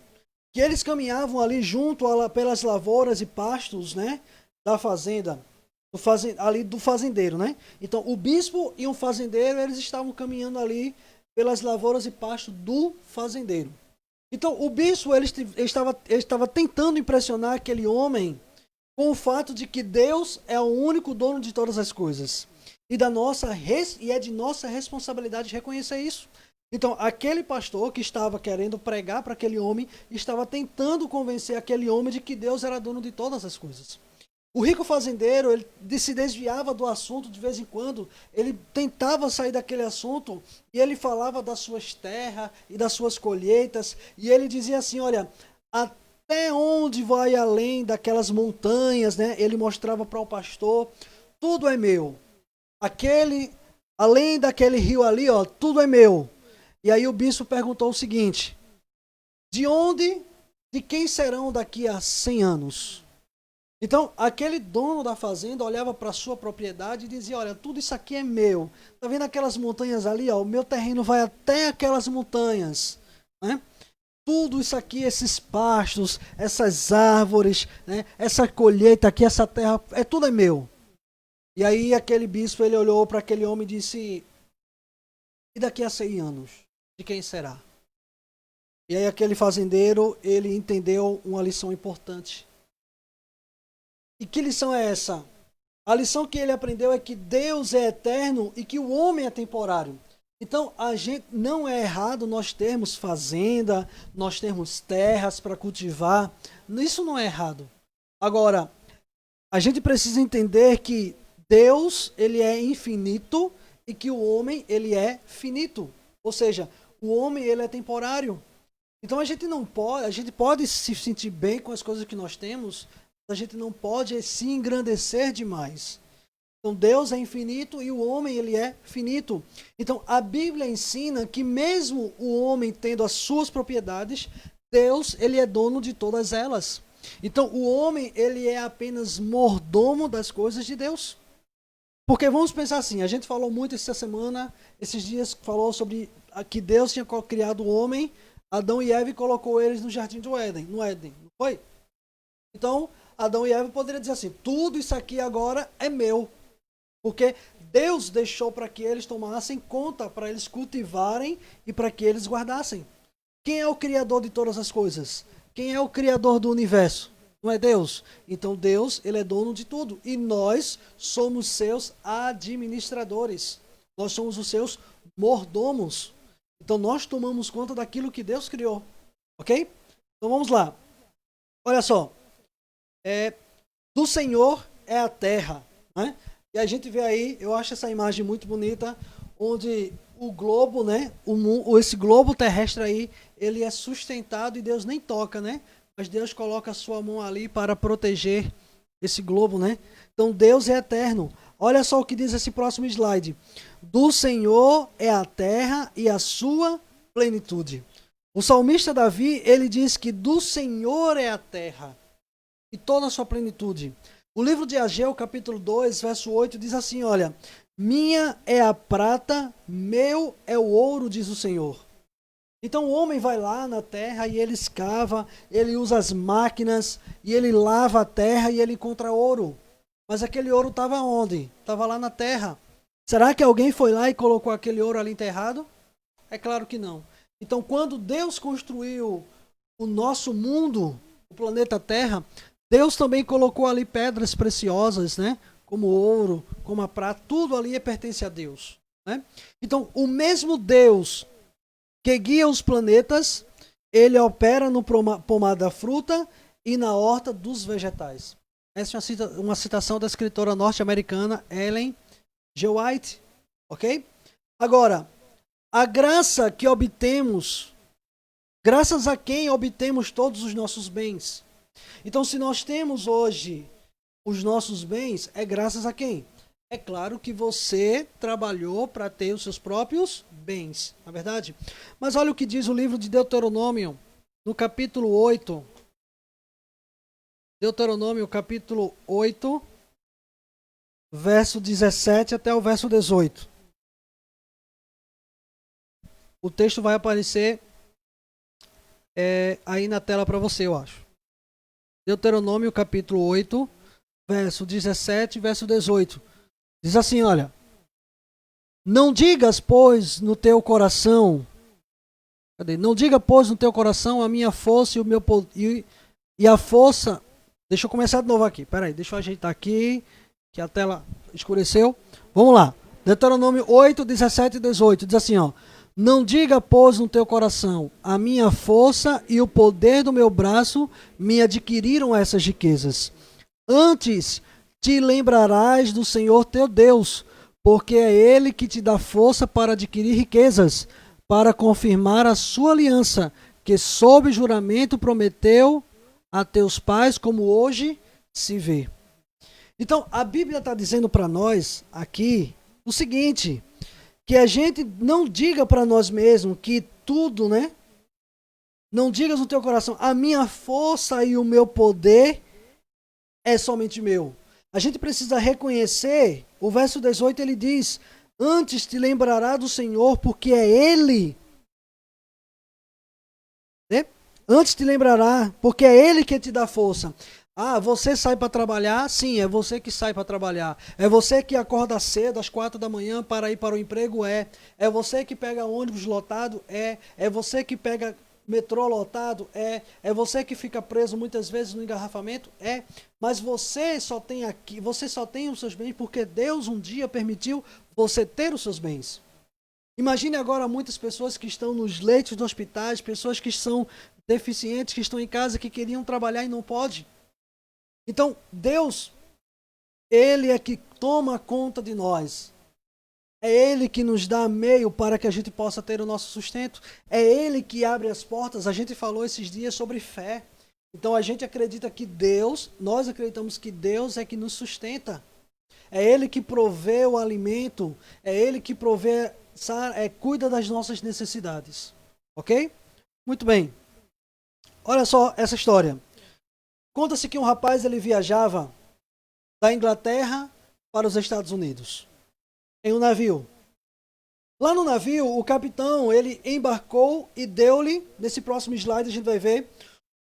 que eles caminhavam ali junto pelas lavouras e pastos, né, da fazenda, ali do fazendeiro, né? Então, o bispo e um fazendeiro, eles estavam caminhando ali pelas lavouras e pastos do fazendeiro. Então, o bispo ele estava tentando impressionar aquele homem com o fato de que Deus é o único dono de todas as coisas. E é de nossa responsabilidade reconhecer isso. Então, aquele pastor que estava querendo pregar para aquele homem, estava tentando convencer aquele homem de que Deus era dono de todas as coisas. O rico fazendeiro, ele se desviava do assunto de vez em quando, ele tentava sair daquele assunto e ele falava das suas terras e das suas colheitas, e ele dizia assim, olha, até onde vai além daquelas montanhas, né? Ele mostrava para o pastor, tudo é meu. Além daquele rio ali, ó, tudo é meu. E aí o bispo perguntou o seguinte, de quem serão daqui a 100 anos? Então, aquele dono da fazenda olhava para a sua propriedade e dizia, olha, tudo isso aqui é meu. Tá vendo aquelas montanhas ali? Ó, o meu terreno vai até aquelas montanhas. Né? Tudo isso aqui, esses pastos, essas árvores, né? Essa colheita aqui, essa terra, tudo é meu. E aí aquele bispo, ele olhou para aquele homem e disse, e daqui a 100 anos, de quem será? E aí aquele fazendeiro, ele entendeu uma lição importante. E que lição é essa? A lição que ele aprendeu é que Deus é eterno e que o homem é temporário. Então, não é errado nós termos fazenda, nós termos terras para cultivar. Isso não é errado. Agora, a gente precisa entender que Deus, ele é infinito e que o homem, ele é finito. Ou seja, o homem, ele é temporário. Então, a gente pode se sentir bem com as coisas que nós temos, a gente não pode se engrandecer demais. Então Deus é infinito e o homem ele é finito. Então a Bíblia ensina que mesmo o homem tendo as suas propriedades, Deus ele é dono de todas elas. Então o homem ele é apenas mordomo das coisas de Deus. Porque vamos pensar assim, a gente falou muito essa semana, esses dias falou sobre que Deus tinha criado o homem, Adão e Eva e colocou eles no jardim do Éden, não foi? Então Adão e Eva poderiam dizer assim, tudo isso aqui agora é meu. Porque Deus deixou para que eles tomassem conta, para eles cultivarem e para que eles guardassem. Quem é o criador de todas as coisas? Quem é o criador do universo? Não é Deus? Então Deus, ele é dono de tudo. E nós somos seus administradores. Nós somos os seus mordomos. Então nós tomamos conta daquilo que Deus criou. Ok? Então vamos lá. Olha só. Do Senhor é a terra, né? E a gente vê aí, eu acho essa imagem muito bonita, onde o globo, né? Esse globo terrestre aí, ele é sustentado e Deus nem toca, né? Mas Deus coloca a sua mão ali para proteger esse globo, né? Então Deus é eterno. Olha só o que diz esse próximo slide. Do Senhor é a terra e a sua plenitude. O salmista Davi, ele diz que do Senhor é a terra e toda a sua plenitude. O livro de Ageu, capítulo 2, verso 8, diz assim, olha, minha é a prata, meu é o ouro, diz o Senhor. Então o homem vai lá na terra e ele escava, ele usa as máquinas e ele lava a terra e ele encontra ouro. Mas aquele ouro estava onde? Estava lá na terra. Será que alguém foi lá e colocou aquele ouro ali enterrado? É claro que não. Então quando Deus construiu o nosso mundo, o planeta Terra, Deus também colocou ali pedras preciosas, né? Como ouro, como a prata, tudo ali pertence a Deus, né? Então, o mesmo Deus que guia os planetas, ele opera no pomar da fruta e na horta dos vegetais. Essa é uma citação da escritora norte-americana Ellen G. White, ok? Agora, a graça que obtemos, graças a quem obtemos todos os nossos bens. Então, se nós temos hoje os nossos bens, é graças a quem? É claro que você trabalhou para ter os seus próprios bens, não é verdade? Mas olha o que diz o livro de Deuteronômio, no capítulo 8. Deuteronômio, capítulo 8, verso 17 até o verso 18. O texto vai aparecer aí na tela para você, eu acho. Deuteronômio capítulo 8, verso 17 e verso 18. Diz assim, olha. Não digas, pois, no teu coração. Não diga, pois, no teu coração a minha força e o meu e a força. Deixa eu começar de novo aqui. Peraí, deixa eu ajeitar aqui, que a tela escureceu. Vamos lá. Deuteronômio 8, 17 e 18. Diz assim, ó. Não diga, pois, no teu coração, a minha força e o poder do meu braço me adquiriram essas riquezas. Antes te lembrarás do Senhor teu Deus, porque é Ele que te dá força para adquirir riquezas, para confirmar a sua aliança, que sob juramento prometeu a teus pais, como hoje se vê. Então, a Bíblia está dizendo para nós aqui o seguinte, que a gente não diga para nós mesmos que tudo, né? Não digas no teu coração, a minha força e o meu poder é somente meu. A gente precisa reconhecer, o verso 18 ele diz, antes te lembrará do Senhor, porque é Ele. Né? Antes te lembrará, porque é Ele que te dá força. Ah, você sai para trabalhar? Sim, é você que sai para trabalhar. É você que acorda cedo, às 4 da manhã, para ir para o emprego? É você que pega ônibus lotado? É você que pega metrô lotado? É você que fica preso muitas vezes no engarrafamento? Mas você só tem os seus bens porque Deus um dia permitiu você ter os seus bens. Imagine agora muitas pessoas que estão nos leitos dos hospitais, pessoas que são deficientes, que estão em casa, que queriam trabalhar e não podem. Então, Deus, Ele é que toma conta de nós. É Ele que nos dá meio para que a gente possa ter o nosso sustento. É Ele que abre as portas. A gente falou esses dias sobre fé. Então, a gente acredita que Deus, nós acreditamos que Deus é que nos sustenta. É Ele que provê o alimento. É Ele que cuida das nossas necessidades. Ok? Muito bem. Olha só essa história. Conta-se que um rapaz ele viajava da Inglaterra para os Estados Unidos em um navio. Lá no navio, o capitão ele embarcou e deu-lhe, nesse próximo slide a gente vai ver,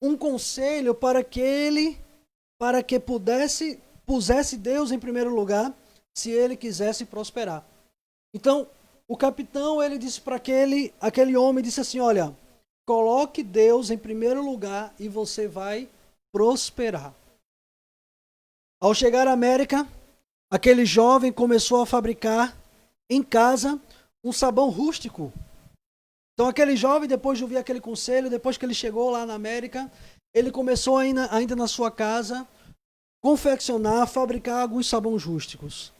um conselho para que pusesse Deus em primeiro lugar, se ele quisesse prosperar. Então, o capitão ele disse para aquele homem, disse assim, olha, coloque Deus em primeiro lugar e você vai prosperar. Ao chegar à América, aquele jovem começou a fabricar em casa um sabão rústico. Então aquele jovem, depois de ouvir aquele conselho, depois que ele chegou lá na América, ele começou ainda na sua casa confeccionar, fabricar alguns sabões rústicos.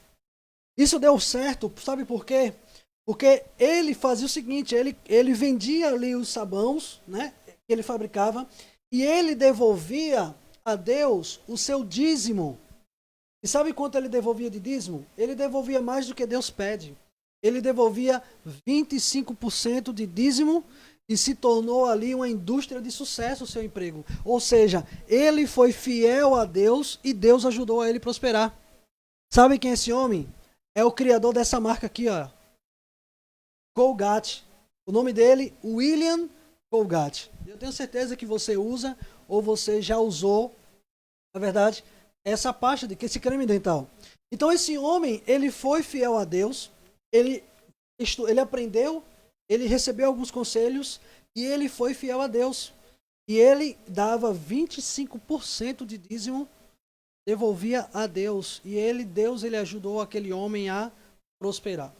Isso deu certo, sabe por quê? Porque ele fazia o seguinte, ele vendia ali os sabões, né, que ele fabricava, e ele devolvia a Deus o seu dízimo. E sabe quanto ele devolvia de dízimo? Ele devolvia mais do que Deus pede. Ele devolvia 25% de dízimo e se tornou ali uma indústria de sucesso o seu emprego. Ou seja, ele foi fiel a Deus e Deus ajudou a ele prosperar. Sabe quem é esse homem? É o criador dessa marca aqui, ó. Colgate. O nome dele, William Colgate. Eu tenho certeza que você usa ou você já usou, na verdade, essa pasta de esse creme dental. Então esse homem, ele foi fiel a Deus, ele aprendeu, ele recebeu alguns conselhos e ele foi fiel a Deus. E ele dava 25% de dízimo, devolvia a Deus. E Deus ajudou aquele homem a prosperar.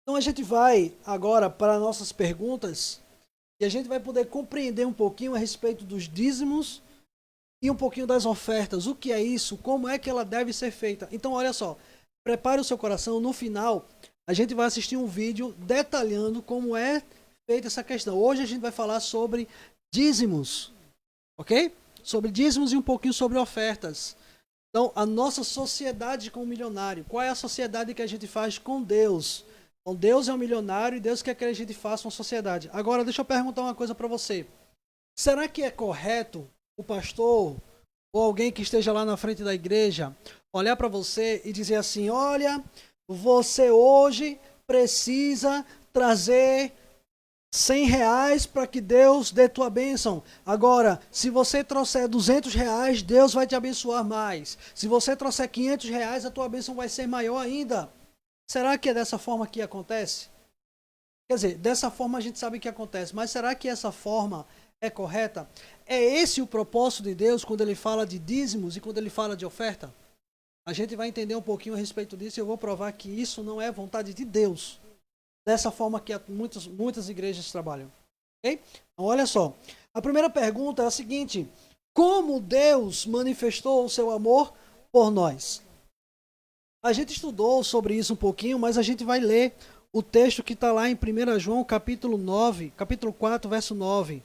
Então a gente vai agora para nossas perguntas e a gente vai poder compreender um pouquinho a respeito dos dízimos e um pouquinho das ofertas. O que é isso? Como é que ela deve ser feita? Então olha só, prepare o seu coração. No final a gente vai assistir um vídeo detalhando como é feita essa questão. Hoje a gente vai falar sobre dízimos, ok? Sobre dízimos e um pouquinho sobre ofertas. Então, a nossa sociedade com o milionário. Qual é a sociedade que a gente faz com Deus? Então, Deus é um milionário e Deus quer que a gente faça uma sociedade. Agora, deixa eu perguntar uma coisa para você. Será que é correto o pastor ou alguém que esteja lá na frente da igreja olhar para você e dizer assim, olha, você hoje precisa trazer R$100 para que Deus dê tua bênção. Agora, se você trouxer R$200, Deus vai te abençoar mais. Se você trouxer R$500, a tua bênção vai ser maior ainda. Será que é dessa forma que acontece? Quer dizer, dessa forma a gente sabe que acontece, mas será que essa forma é correta? É esse o propósito de Deus quando ele fala de dízimos e quando ele fala de oferta? A gente vai entender um pouquinho a respeito disso e eu vou provar que isso não é vontade de Deus. Dessa forma que muitas igrejas trabalham. Okay? Então, olha só. A primeira pergunta é a seguinte. Como Deus manifestou o seu amor por nós? A gente estudou sobre isso um pouquinho, mas a gente vai ler o texto que está lá em 1 João, capítulo 4, verso 9.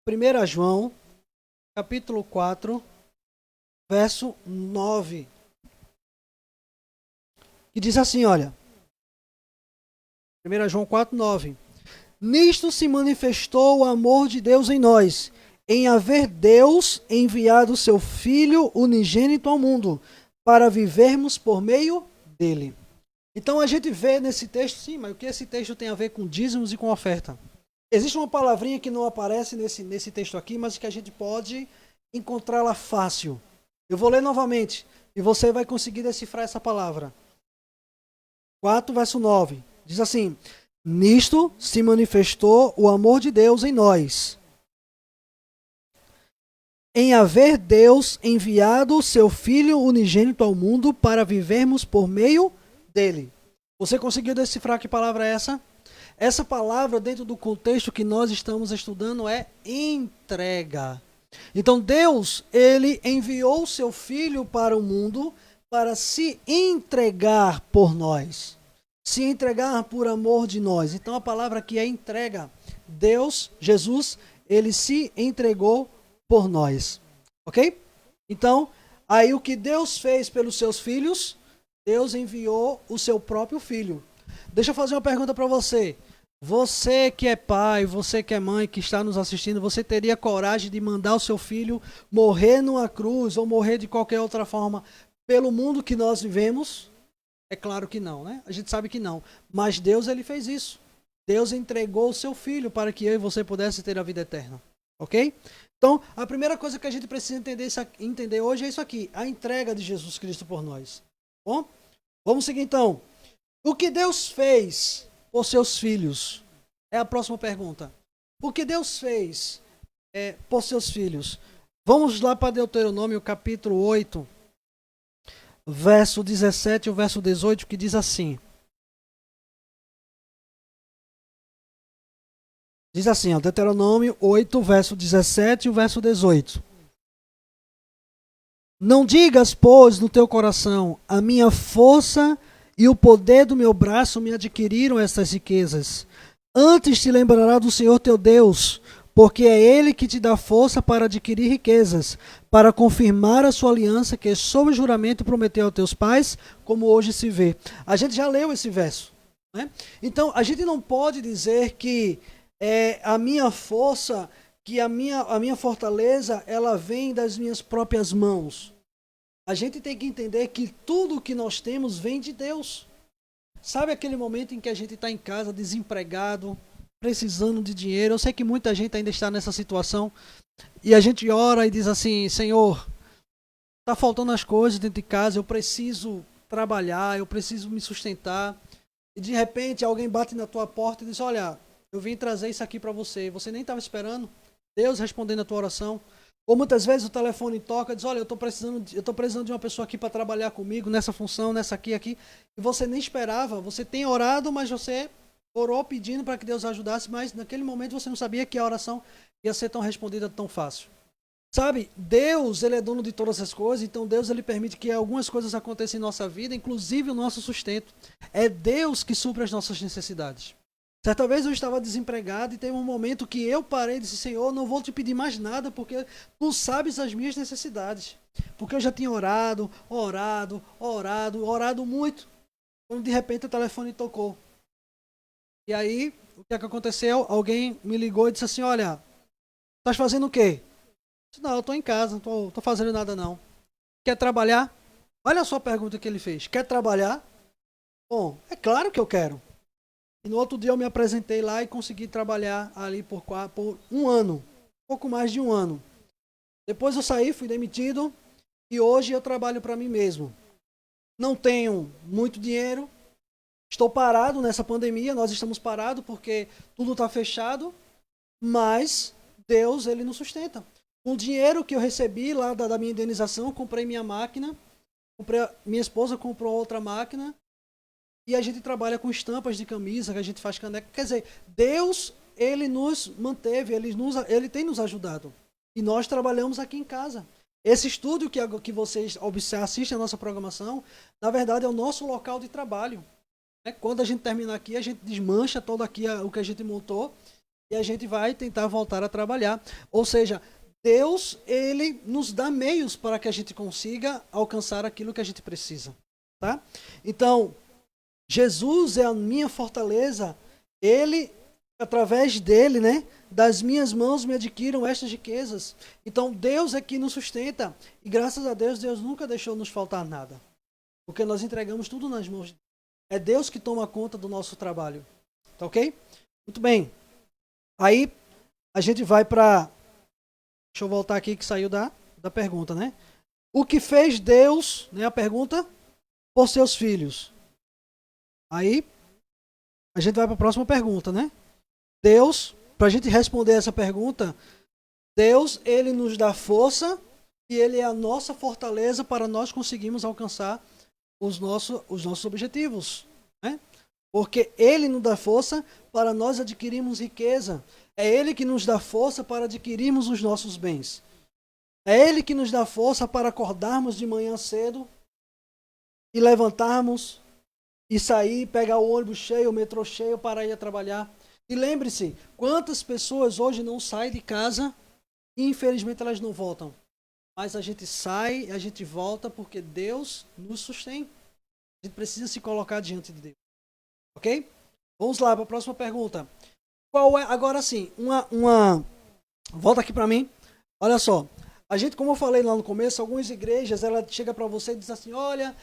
1 João, capítulo 4, verso 9. Que diz assim, olha. 1 João 4, 9. Nisto se manifestou o amor de Deus em nós, em haver Deus enviado o seu Filho unigênito ao mundo, para vivermos por meio dele. Então a gente vê nesse texto, sim, mas o que esse texto tem a ver com dízimos e com oferta? Existe uma palavrinha que não aparece nesse texto aqui, mas que a gente pode encontrá-la fácil. Eu vou ler novamente, e você vai conseguir decifrar essa palavra. 4, verso 9. Diz assim, nisto se manifestou o amor de Deus em nós, em haver Deus enviado o seu Filho unigênito ao mundo para vivermos por meio dele. Você conseguiu decifrar que palavra é essa? Essa palavra, dentro do contexto que nós estamos estudando, é entrega. Então Deus, ele enviou o seu Filho para o mundo para se entregar por nós. Se entregar por amor de nós. Então a palavra aqui é entrega. Deus, Jesus, ele se entregou por nós. Ok? Então, aí o que Deus fez pelos seus filhos, Deus enviou o seu próprio filho. Deixa eu fazer uma pergunta para você. Você que é pai, você que é mãe, que está nos assistindo, você teria coragem de mandar o seu filho morrer numa cruz ou morrer de qualquer outra forma pelo mundo que nós vivemos? É claro que não, né? A gente sabe que não. Mas Deus, ele fez isso. Deus entregou o seu filho para que eu e você pudesse ter a vida eterna. Ok? Então, a primeira coisa que a gente precisa entender hoje é isso aqui. A entrega de Jesus Cristo por nós. Bom? Vamos seguir então. O que Deus fez por seus filhos? É a próxima pergunta. O que Deus fez por seus filhos? Vamos lá para Deuteronômio capítulo 8. Verso 17 e o verso 18, que diz assim. Diz assim, ó, Deuteronômio 8, verso 17 e o verso 18. Não digas, pois, no teu coração, a minha força e o poder do meu braço me adquiriram estas riquezas. Antes te lembrará do Senhor teu Deus, porque é Ele que te dá força para adquirir riquezas, para confirmar a sua aliança que, sob juramento, prometeu aos teus pais, como hoje se vê. A gente já leu esse verso, né? Então, a gente não pode dizer que a minha força, que a minha fortaleza, ela vem das minhas próprias mãos. A gente tem que entender que tudo que nós temos vem de Deus. Sabe aquele momento em que a gente está em casa, desempregado, precisando de dinheiro? Eu sei que muita gente ainda está nessa situação. E a gente ora e diz assim, Senhor, está faltando as coisas dentro de casa, eu preciso trabalhar, eu preciso me sustentar. E de repente alguém bate na tua porta e diz, olha, eu vim trazer isso aqui para você. Você nem estava esperando. Deus respondendo a tua oração. Ou muitas vezes o telefone toca e diz, olha, eu estou precisando de uma pessoa aqui para trabalhar comigo, nessa função, nessa aqui. E você nem esperava. Você tem orado, mas você orou pedindo para que Deus ajudasse, mas naquele momento você não sabia que a oração ia ser tão respondida tão fácil. Sabe, Deus, Ele é dono de todas as coisas, então Deus, Ele permite que algumas coisas aconteçam em nossa vida, inclusive o nosso sustento. É Deus que supre as nossas necessidades. Certa vez eu estava desempregado e teve um momento que eu parei e disse, Senhor, não vou te pedir mais nada porque Tu sabes as minhas necessidades. Porque eu já tinha orado muito. Quando de repente o telefone tocou. E aí, o que é que aconteceu? Alguém me ligou e disse assim, olha, estás fazendo o quê? Eu disse, não, eu estou em casa, não estou fazendo nada não. Quer trabalhar? Olha só a pergunta que ele fez. Quer trabalhar? Bom, é claro que eu quero. E no outro dia eu me apresentei lá e consegui trabalhar ali por um ano, pouco mais de um ano. Depois eu saí, fui demitido e hoje eu trabalho para mim mesmo. Não tenho muito dinheiro, estou parado nessa pandemia, nós estamos parados porque tudo está fechado, mas Deus, Ele nos sustenta. Com o dinheiro que eu recebi lá da minha indenização, comprei minha máquina, minha esposa comprou outra máquina, e a gente trabalha com estampas de camisa, que a gente faz caneca. Quer dizer, Deus, Ele nos manteve, Ele tem nos ajudado. E nós trabalhamos aqui em casa. Esse estúdio que vocês assistem a nossa programação, na verdade é o nosso local de trabalho. Quando a gente terminar aqui, a gente desmancha todo aqui o que a gente montou e a gente vai tentar voltar a trabalhar. Ou seja, Deus, Ele nos dá meios para que a gente consiga alcançar aquilo que a gente precisa. Tá? Então, Jesus é a minha fortaleza, Ele, através dele, né, das minhas mãos me adquiram estas riquezas. Então Deus é que nos sustenta e graças a Deus, Deus nunca deixou nos faltar nada. Porque nós entregamos tudo nas mãos de Deus. É Deus que toma conta do nosso trabalho. Tá ok? Muito bem. Aí a gente vai para... Deixa eu voltar aqui que saiu da pergunta, né? O que fez Deus, né, a pergunta, por seus filhos? Aí, a gente vai para a próxima pergunta, né? Deus, para a gente responder essa pergunta, Deus, Ele nos dá força e Ele é a nossa fortaleza para nós conseguirmos alcançar os nossos objetivos, né? Porque Ele nos dá força para nós adquirirmos riqueza. É Ele que nos dá força para adquirirmos os nossos bens. É Ele que nos dá força para acordarmos de manhã cedo e levantarmos e sair, pegar o ônibus cheio, o metrô cheio para ir a trabalhar. E lembre-se, quantas pessoas hoje não saem de casa e infelizmente elas não voltam. Mas a gente sai e a gente volta porque Deus nos sustém. A gente precisa se colocar diante de Deus. Ok? Vamos lá para a próxima pergunta. Qual é, agora sim, volta aqui para mim. Olha só. A gente, como eu falei lá no começo, algumas igrejas, ela chega para você e diz assim, olha,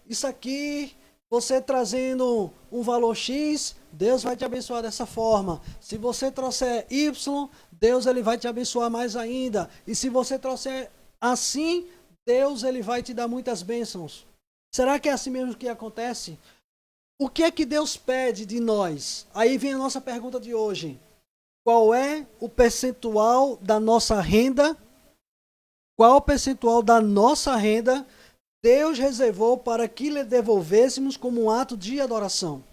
isso aqui... Você trazendo um valor X, Deus vai te abençoar dessa forma. Se você trouxer Y, Deus ele vai te abençoar mais ainda. E se você trouxer assim, Deus ele vai te dar muitas bênçãos. Será que é assim mesmo que acontece? O que é que Deus pede de nós? Aí vem a nossa pergunta de hoje. Qual é o percentual da nossa renda? Qual o percentual da nossa renda Deus reservou para que lhe devolvêssemos como um ato de adoração?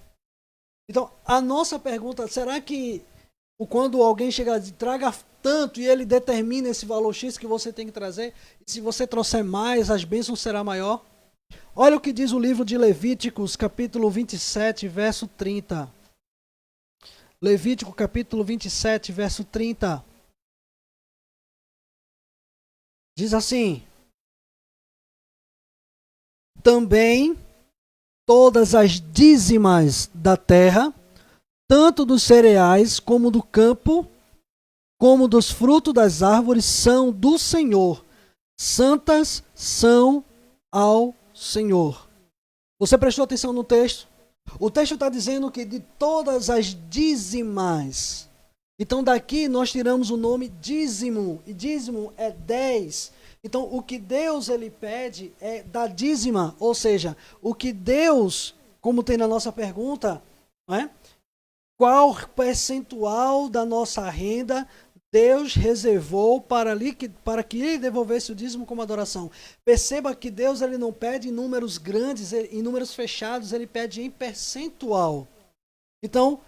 Então, a nossa pergunta, será que Quando alguém chega e diz, traga tanto, e ele determina esse valor X que você tem que trazer, e se você trouxer mais, as bênçãos será maior. Olha o que diz o livro de Levíticos, capítulo 27, verso 30. Levítico, capítulo 27, verso 30. Diz assim: também todas as dízimas da terra, tanto dos cereais como do campo, como dos frutos das árvores, são do Senhor. Santas são ao Senhor. Você prestou atenção no texto? O texto está dizendo que de todas as dízimas. Então daqui nós tiramos o nome dízimo. E dízimo é 10. Então o que Deus ele pede é da dízima. Ou seja, o que Deus, como tem na nossa pergunta, não é? Qual percentual da nossa renda Deus reservou para que ele devolvesse o dízimo como adoração. Perceba que Deus ele não pede em números grandes, em números fechados, ele pede em percentual. Então,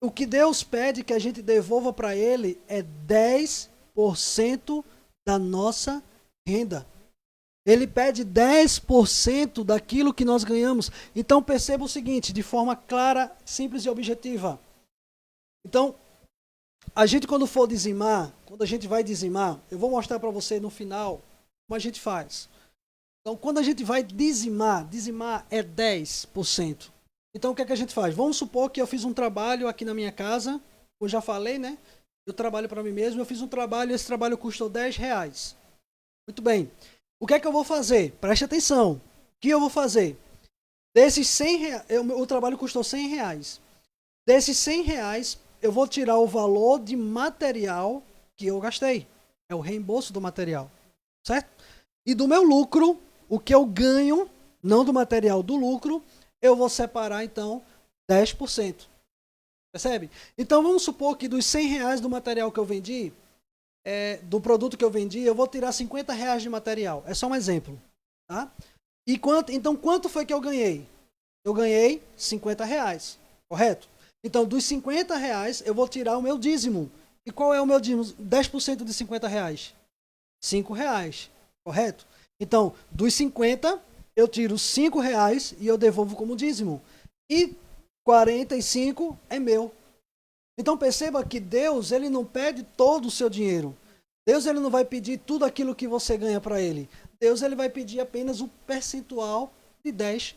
o que Deus pede que a gente devolva para ele é 10% da nossa renda. Ele pede 10% daquilo que nós ganhamos. Então, perceba o seguinte, de forma clara, simples e objetiva. Então, a gente quando for dizimar, quando a gente vai dizimar, eu vou mostrar para você no final como a gente faz. Então, quando a gente vai dizimar é 10%. Então, o que é que a gente faz? Vamos supor que eu fiz um trabalho aqui na minha casa, eu já falei, né? Eu trabalho para mim mesmo, eu fiz um trabalho e esse trabalho custou R$10. Muito bem. O que é que eu vou fazer? Preste atenção. O que eu vou fazer? Desses R$100, o trabalho custou R$100. Desses R$100, eu vou tirar o valor de material que eu gastei. É o reembolso do material. Certo? E do meu lucro, o que eu ganho, não do material, do lucro, eu vou separar, então, 10%. Percebe? Então, vamos supor que dos R$100 do material que eu vendi, do produto que eu vendi, eu vou tirar R$50 de material. É só um exemplo. Tá? E então, quanto foi que eu ganhei? Eu ganhei R$50. Correto? Então, dos R$50, eu vou tirar o meu dízimo. E qual é o meu dízimo? 10% de R$50. R$5. Correto? Então, dos 50, eu tiro R$5 e eu devolvo como dízimo. E 45 é meu. Então perceba que Deus ele não pede todo o seu dinheiro. Deus ele não vai pedir tudo aquilo que você ganha para ele. Deus ele vai pedir apenas um percentual de 10%.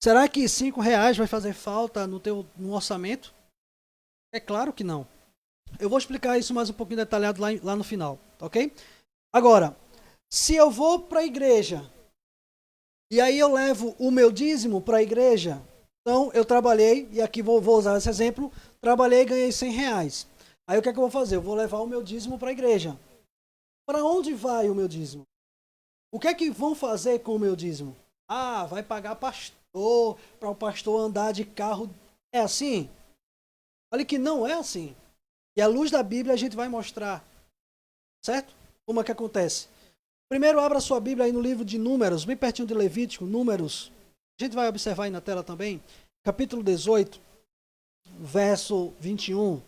Será que R$5 vai fazer falta no orçamento? É claro que não. Eu vou explicar isso mais um pouquinho detalhado lá no final, ok? Agora, se eu vou para a igreja e aí eu levo o meu dízimo para a igreja, então eu trabalhei, e aqui vou usar esse exemplo, trabalhei e ganhei R$100. Aí o que é que eu vou fazer? Eu vou levar o meu dízimo para a igreja. Para onde vai o meu dízimo? O que é que vão fazer com o meu dízimo? Ah, vai pagar pastor, para o pastor andar de carro. É assim? Olha que não é assim. E à luz da Bíblia a gente vai mostrar. Certo? Como é que acontece? Primeiro abra sua Bíblia aí no livro de Números, bem pertinho de Levítico, Números. A gente vai observar aí na tela também, capítulo 18, verso 21,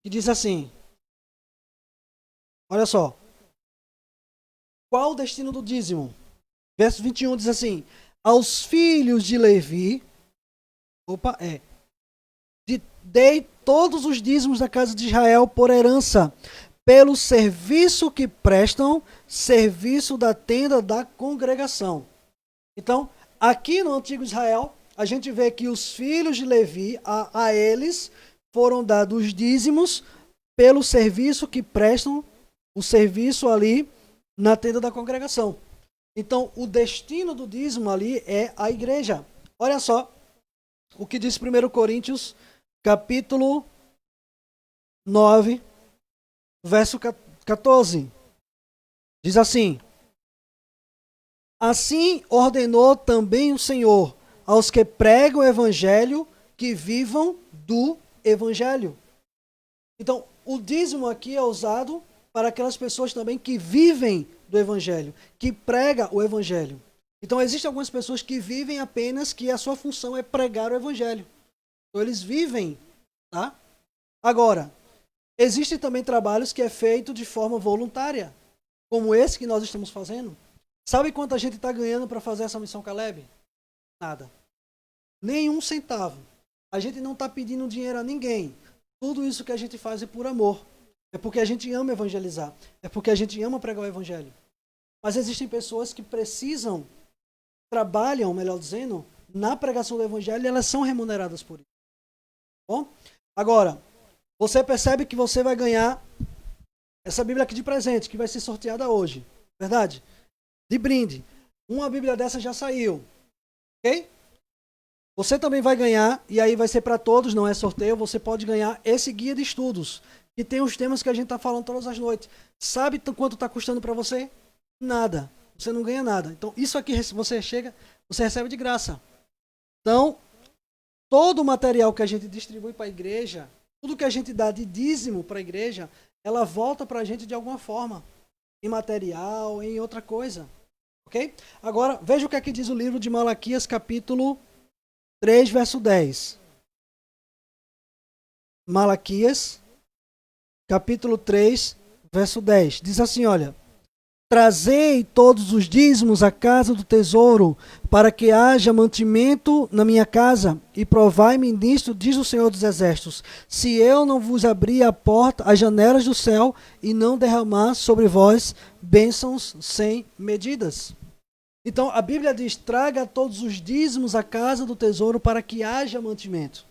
que diz assim, olha só, qual o destino do dízimo? Verso 21 diz assim, aos filhos de Levi, dei todos os dízimos da casa de Israel por herança, pelo serviço que prestam, serviço da tenda da congregação. Então, aqui no Antigo Israel, a gente vê que os filhos de Levi, a eles, foram dados os dízimos pelo serviço que prestam, o serviço ali na tenda da congregação. Então, o destino do dízimo ali é a igreja. Olha só o que diz 1 Coríntios, capítulo 9, verso 14. Diz assim, assim ordenou também o Senhor aos que pregam o evangelho que vivam do evangelho. Então, o dízimo aqui é usado para aquelas pessoas também que vivem do evangelho, que pregam o evangelho. Então, existem algumas pessoas que vivem apenas que a sua função é pregar o evangelho. Então, eles vivem, tá? Agora, existem também trabalhos que é feito de forma voluntária, como esse que nós estamos fazendo. Sabe quanto a gente está ganhando para fazer essa missão Caleb? Nada. Nenhum centavo. A gente não está pedindo dinheiro a ninguém. Tudo isso que a gente faz é por amor. É porque a gente ama evangelizar. É porque a gente ama pregar o evangelho. Mas existem pessoas que precisam, trabalham, melhor dizendo, na pregação do evangelho e elas são remuneradas por isso. Bom? Agora, você percebe que você vai ganhar essa Bíblia aqui de presente, que vai ser sorteada hoje. Verdade? De brinde. Uma Bíblia dessa já saiu. Ok? Você também vai ganhar, e aí vai ser para todos, não é sorteio, você pode ganhar esse guia de estudos, que tem os temas que a gente está falando todas as noites. Sabe quanto está custando para você? Nada. Você não ganha nada. Então, isso aqui você recebe de graça. Então, todo o material que a gente distribui para a igreja, tudo que a gente dá de dízimo para a igreja, ela volta para a gente de alguma forma. Em material, em outra coisa. Ok? Agora, veja o que aqui diz o livro de Malaquias, capítulo 3, verso 10. Malaquias, capítulo 3, verso 10. Diz assim, olha. Trazei todos os dízimos à casa do tesouro, para que haja mantimento na minha casa, e provai-me nisto, diz o Senhor dos Exércitos, se eu não vos abrir a porta, as janelas do céu, e não derramar sobre vós bênçãos sem medidas. Então, a Bíblia diz, traga todos os dízimos à casa do tesouro para que haja mantimento.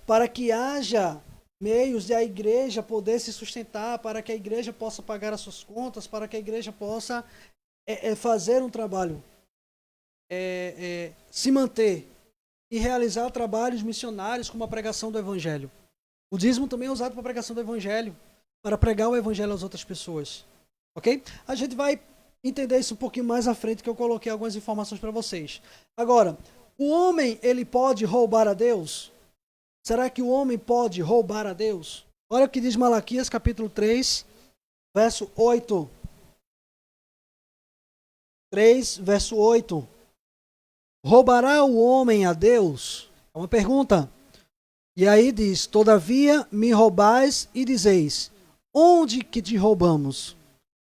Para que haja meios de a igreja poder se sustentar, para que a igreja possa pagar as suas contas, para que a igreja possa fazer um trabalho, se manter e realizar trabalhos missionários como a pregação do Evangelho. O dízimo também é usado para a pregação do Evangelho, para pregar o Evangelho às outras pessoas. Ok? A gente vai entender isso um pouquinho mais à frente, que eu coloquei algumas informações para vocês. Agora, o homem, ele pode roubar a Deus? Será que o homem pode roubar a Deus? Olha o que diz Malaquias, capítulo 3, verso 8. 3, verso 8. Roubará o homem a Deus? É uma pergunta. E aí diz, todavia me roubais e dizeis, onde que te roubamos?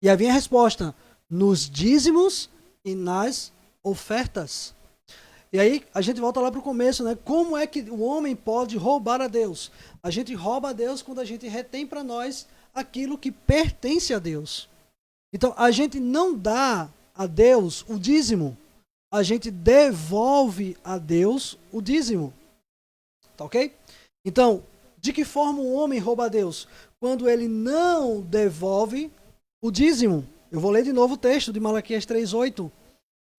E aí vem a resposta, nos dízimos e nas ofertas. E aí a gente volta lá para o começo, né? Como é que o homem pode roubar a Deus? A gente rouba a Deus quando a gente retém para nós aquilo que pertence a Deus. Então a gente não dá a Deus o dízimo, a gente devolve a Deus o dízimo. Tá ok? Então, de que forma o homem rouba a Deus? Quando ele não devolve o dízimo. Eu vou ler de novo o texto de Malaquias 3:8.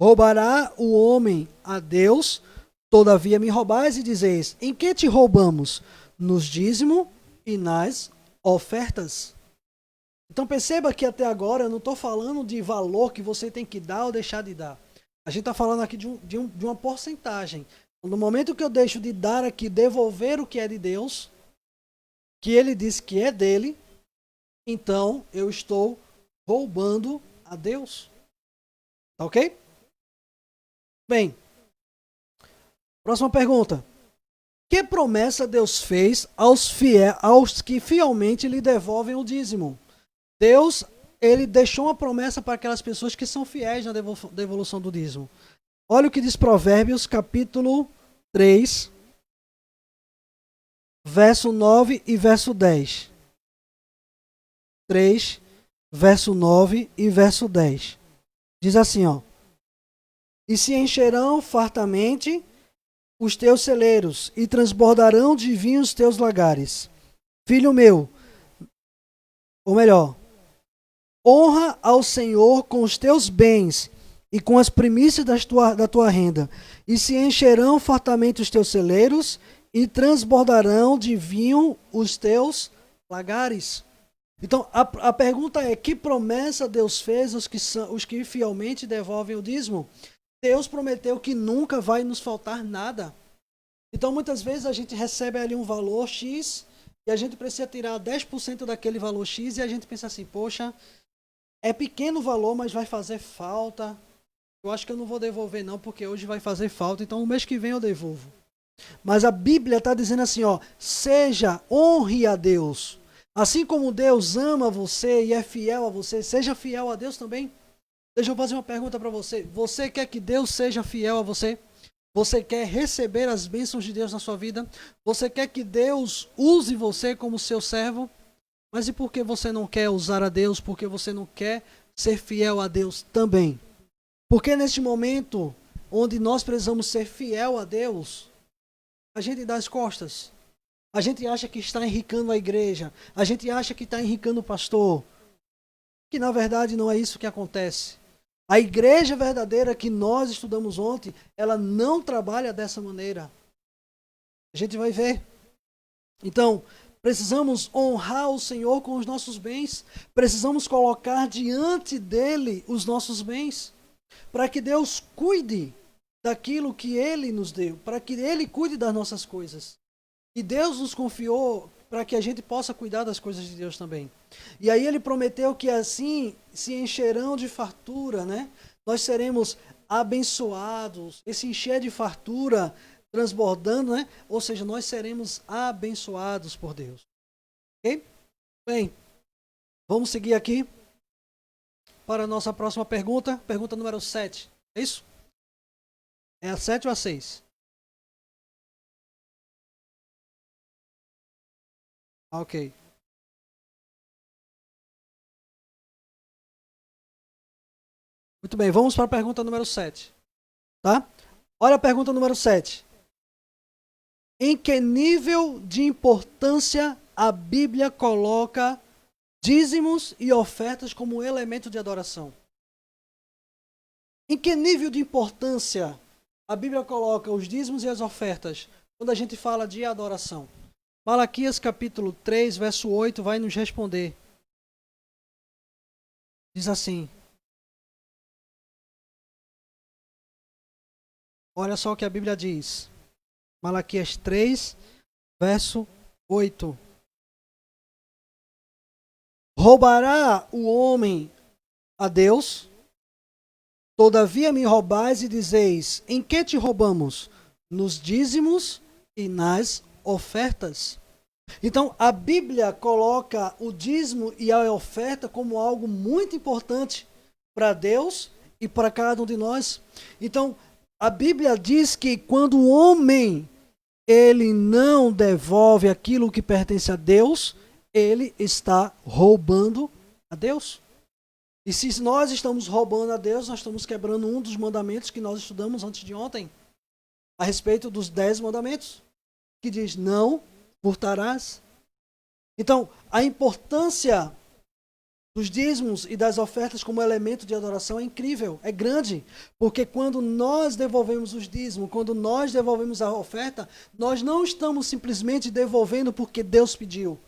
Roubará o homem a Deus, todavia me roubais e dizeis, em que te roubamos? Nos dízimo e nas ofertas. Então perceba que até agora eu não estou falando de valor que você tem que dar ou deixar de dar. A gente está falando aqui de uma porcentagem. No momento que eu deixo de dar aqui, devolver o que é de Deus, que ele disse que é dele, então eu estou roubando a Deus. Tá ok? Bem, próxima pergunta. Que promessa Deus fez aos que fielmente lhe devolvem o dízimo? Deus, ele deixou uma promessa para aquelas pessoas que são fiéis na devolução do dízimo. Olha o que diz Provérbios, capítulo 3, verso 9 e verso 10. 3, verso 9 e verso 10. Diz assim, ó. E se encherão fartamente os teus celeiros, e transbordarão de vinho os teus lagares. Filho meu, ou melhor, honra ao Senhor com os teus bens e com as primícias da tua renda. E se encherão fartamente os teus celeiros, e transbordarão de vinho os teus lagares. Então, a pergunta é, que promessa Deus fez aos que fielmente devolvem o dízimo? Deus prometeu que nunca vai nos faltar nada. Então, muitas vezes a gente recebe ali um valor X e a gente precisa tirar 10% daquele valor X e a gente pensa assim, poxa, é pequeno o valor, mas vai fazer falta. Eu acho que eu não vou devolver não, porque hoje vai fazer falta, então no mês que vem eu devolvo. Mas a Bíblia está dizendo assim, ó, honre a Deus. Assim como Deus ama você e é fiel a você, seja fiel a Deus também. Deixa eu fazer uma pergunta para você. Você quer que Deus seja fiel a você? Você quer receber as bênçãos de Deus na sua vida? Você quer que Deus use você como seu servo? Mas e por que você não quer usar a Deus? Por que você não quer ser fiel a Deus também? Porque neste momento, onde nós precisamos ser fiel a Deus, a gente dá as costas. A gente acha que está enricando a igreja. A gente acha que está enricando o pastor. Que na verdade não é isso que acontece. A igreja verdadeira que nós estudamos ontem, ela não trabalha dessa maneira. A gente vai ver. Então, precisamos honrar o Senhor com os nossos bens. Precisamos colocar diante dele os nossos bens. Para que Deus cuide daquilo que Ele nos deu, para que Ele cuide das nossas coisas. E Deus nos confiou para que a gente possa cuidar das coisas de Deus também. E aí Ele prometeu que assim se encherão de fartura, né? Nós seremos abençoados, esse encher de fartura transbordando, né? Ou seja, nós seremos abençoados por Deus. Ok? Bem, vamos seguir aqui para a nossa próxima pergunta. Pergunta número 7. É isso? É a 7 ou a 6? Ok. Muito bem, vamos para a pergunta número 7. Tá? Olha a pergunta número 7. Em que nível de importância a Bíblia coloca dízimos e ofertas como elemento de adoração? Em que nível de importância a Bíblia coloca os dízimos e as ofertas quando a gente fala de adoração? Malaquias capítulo 3, verso 8 vai nos responder. Diz assim. Olha só o que a Bíblia diz. Malaquias 3, verso 8. Roubará o homem a Deus? Todavia me roubais e dizeis, em que te roubamos? Nos dízimos e nas ofertas. Então, a Bíblia coloca o dízimo e a oferta como algo muito importante para Deus e para cada um de nós. Então, a Bíblia diz que quando o homem ele não devolve aquilo que pertence a Deus, ele está roubando a Deus. E se nós estamos roubando a Deus, nós estamos quebrando um dos mandamentos que nós estudamos antes de ontem, a respeito dos 10 mandamentos, que diz, não furtarás. Então, a importância dos dízimos e das ofertas como elemento de adoração é incrível, é grande, porque quando nós devolvemos os dízimos, quando nós devolvemos a oferta, nós não estamos simplesmente devolvendo porque Deus pediu.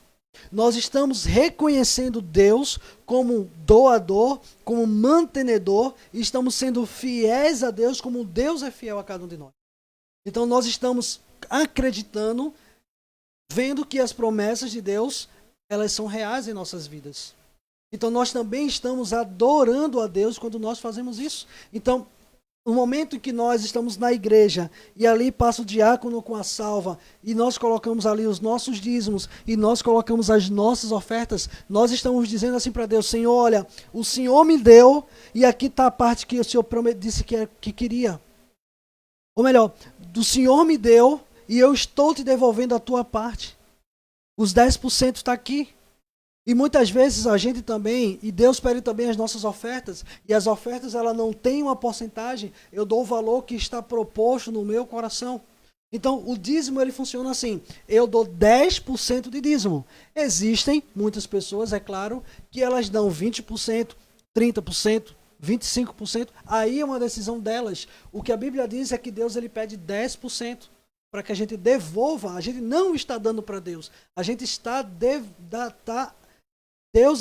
Nós estamos reconhecendo Deus como doador, como mantenedor, e estamos sendo fiéis a Deus como Deus é fiel a cada um de nós. Então nós estamos acreditando, vendo que as promessas de Deus, elas são reais em nossas vidas. Então nós também estamos adorando a Deus quando nós fazemos isso. Então, no momento em que nós estamos na igreja e ali passa o diácono com a salva e nós colocamos ali os nossos dízimos e nós colocamos as nossas ofertas, nós estamos dizendo assim para Deus, Senhor, olha, o Senhor me deu e aqui está a parte que o Senhor disse que queria. Ou melhor, do Senhor me deu e eu estou te devolvendo a tua parte. Os 10% está aqui. E muitas vezes a gente também, e Deus pede também as nossas ofertas, e as ofertas ela não tem uma porcentagem, eu dou o valor que está proposto no meu coração. Então o dízimo ele funciona assim, eu dou 10% de dízimo. Existem muitas pessoas, é claro, que elas dão 20%, 30%, 25%, aí é uma decisão delas. O que a Bíblia diz é que Deus ele pede 10%. Para que a gente devolva, a gente não está dando para Deus, a gente está Deus,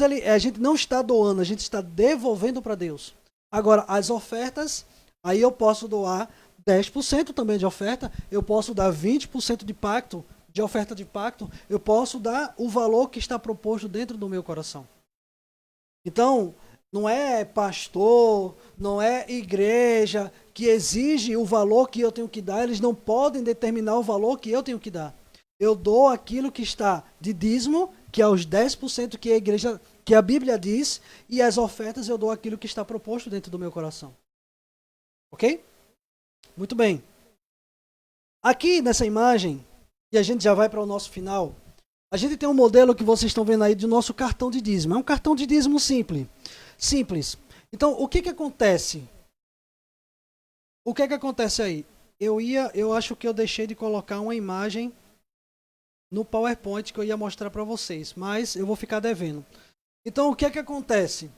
a gente não está doando, a gente está devolvendo para Deus. Agora, as ofertas, aí eu posso doar 10% também de oferta, eu posso dar 20% de oferta de pacto, eu posso dar o valor que está proposto dentro do meu coração. Então, não é pastor, não é igreja que exigem o valor que eu tenho que dar, eles não podem determinar o valor que eu tenho que dar. Eu dou aquilo que está de dízimo, que é os 10% que a igreja, que a Bíblia diz, e as ofertas eu dou aquilo que está proposto dentro do meu coração. Ok? Muito bem. Aqui nessa imagem, e a gente já vai para o nosso final, a gente tem um modelo que vocês estão vendo aí do nosso cartão de dízimo. É um cartão de dízimo simples. Então, o que acontece? O que acontece aí? Eu acho que eu deixei de colocar uma imagem no PowerPoint que eu ia mostrar para vocês, mas eu vou ficar devendo. Então, o que acontece?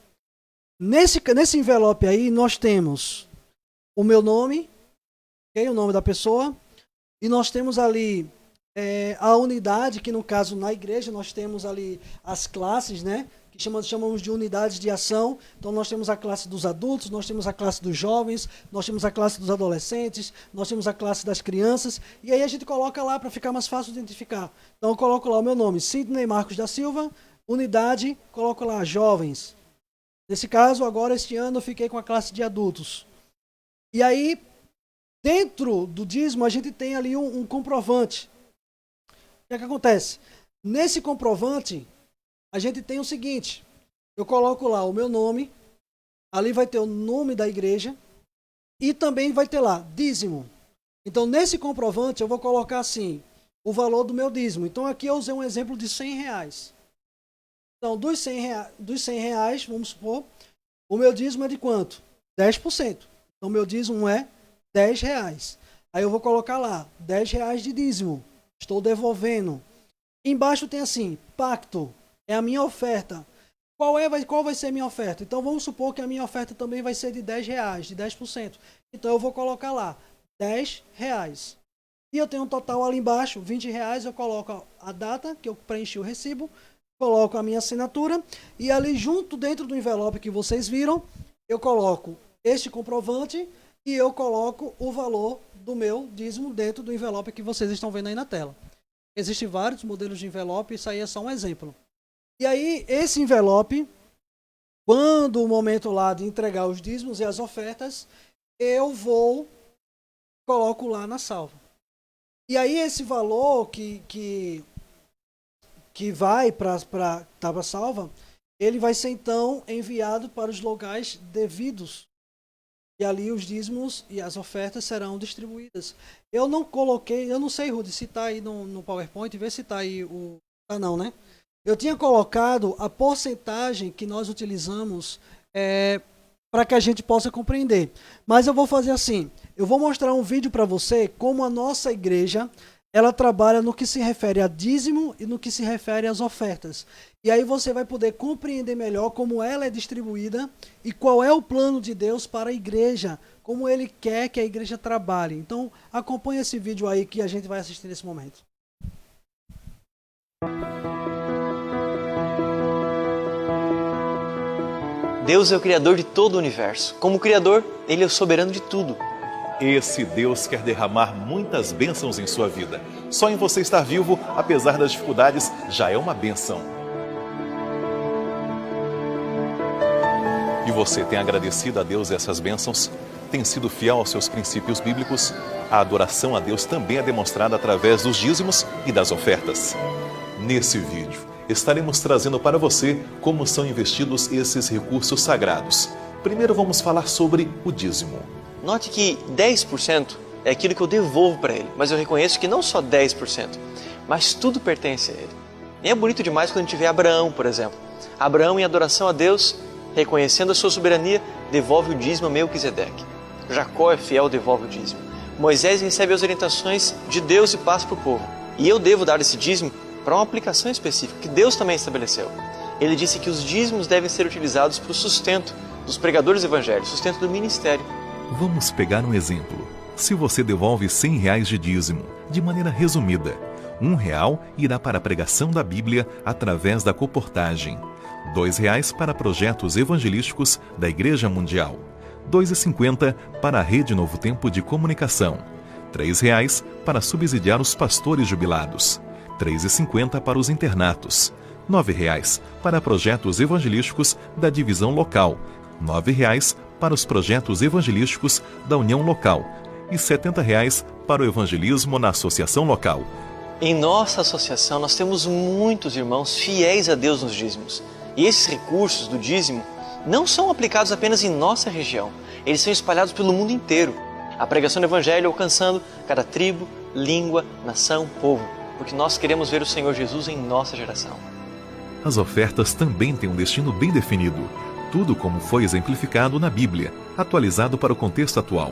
Nesse envelope aí, nós temos o meu nome, okay? O nome da pessoa, e nós temos ali a unidade, que no caso na igreja nós temos ali as classes, né? Que chamamos de unidades de ação. Então nós temos a classe dos adultos, nós temos a classe dos jovens, nós temos a classe dos adolescentes, nós temos a classe das crianças, e aí a gente coloca lá para ficar mais fácil de identificar. Então eu coloco lá o meu nome, Sidney Marcos da Silva, unidade, coloco lá jovens. Nesse caso, agora este ano eu fiquei com a classe de adultos. E aí, dentro do dízimo, a gente tem ali um comprovante. O que acontece? Nesse comprovante, a gente tem o seguinte, eu coloco lá o meu nome, ali vai ter o nome da igreja e também vai ter lá dízimo. Então, nesse comprovante, eu vou colocar assim, o valor do meu dízimo. Então, aqui eu usei um exemplo de R$100. Então, dos 100 reais, vamos supor, o meu dízimo é de quanto? 10%. Então, meu dízimo é R$10. Aí eu vou colocar lá, R$10 de dízimo. Estou devolvendo. Embaixo tem assim, pacto. É a minha oferta. Qual vai ser a minha oferta? Então vamos supor que a minha oferta também vai ser de R$10, de 10%. Então eu vou colocar lá, R$10. E eu tenho um total ali embaixo, R$20. Eu coloco a data que eu preenchi o recibo, coloco a minha assinatura e ali junto, dentro do envelope que vocês viram, eu coloco este comprovante e eu coloco o valor do meu dízimo dentro do envelope que vocês estão vendo aí na tela. Existem vários modelos de envelope, isso aí é só um exemplo. E aí, esse envelope, quando o momento lá de entregar os dízimos e as ofertas, eu coloco lá na salva. E aí, esse valor que vai para a salva, ele vai ser então enviado para os locais devidos. E ali os dízimos e as ofertas serão distribuídas. Eu não coloquei, eu não sei, Rudy, se está aí no PowerPoint, vê se está aí o... Ah, não, né? Eu tinha colocado a porcentagem que nós utilizamos para que a gente possa compreender. Mas eu vou fazer assim, eu vou mostrar um vídeo para você como a nossa igreja, ela trabalha no que se refere a dízimo e no que se refere às ofertas. E aí você vai poder compreender melhor como ela é distribuída e qual é o plano de Deus para a igreja, como Ele quer que a igreja trabalhe. Então, acompanhe esse vídeo aí que a gente vai assistir nesse momento.
Deus é o Criador de todo o universo. Como Criador, Ele é o soberano de tudo.
Esse Deus quer derramar muitas bênçãos em sua vida. Só em você estar vivo, apesar das dificuldades, já é uma bênção. E você tem agradecido a Deus essas bênçãos? Tem sido fiel aos seus princípios bíblicos? A adoração a Deus também é demonstrada através dos dízimos e das ofertas. Nesse vídeo, estaremos trazendo para você como são investidos esses recursos sagrados. Primeiro vamos falar sobre o dízimo.
Note que 10% é aquilo que eu devolvo para Ele, mas eu reconheço que não só 10%, mas tudo pertence a Ele. E é bonito demais quando a gente vê Abraão, por exemplo. Abraão, em adoração a Deus, reconhecendo a sua soberania, devolve o dízimo a Melquisedeque. Jacó é fiel, devolve o dízimo. Moisés recebe as orientações de Deus e passa para o povo. E eu devo dar esse dízimo para uma aplicação específica que Deus também estabeleceu. Ele disse que os dízimos devem ser utilizados para o sustento dos pregadores evangélicos, sustento do ministério.
Vamos pegar um exemplo. Se você devolve R$100 de dízimo, de maneira resumida, R$1 irá para a pregação da Bíblia através da colportagem, R$2 para projetos evangelísticos da Igreja Mundial, R$2,50 para a Rede Novo Tempo de Comunicação, R$3 para subsidiar os pastores jubilados, R$3,50 para os internatos, R$9 para projetos evangelísticos da divisão local, R$9 para os projetos evangelísticos da União Local e R$ 70 para o evangelismo na associação local.
Em nossa associação, nós temos muitos irmãos fiéis a Deus nos dízimos. E esses recursos do dízimo não são aplicados apenas em nossa região. Eles são espalhados pelo mundo inteiro. A pregação do Evangelho alcançando cada tribo, língua, nação, povo. Porque nós queremos ver o Senhor Jesus em nossa geração.
As ofertas também têm um destino bem definido. Tudo como foi exemplificado na Bíblia, atualizado para o contexto atual.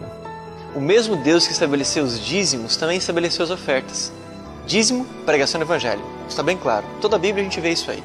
O mesmo Deus que estabeleceu os dízimos também estabeleceu as ofertas. Dízimo, pregação do Evangelho. Está bem claro. Toda a Bíblia a gente vê isso aí.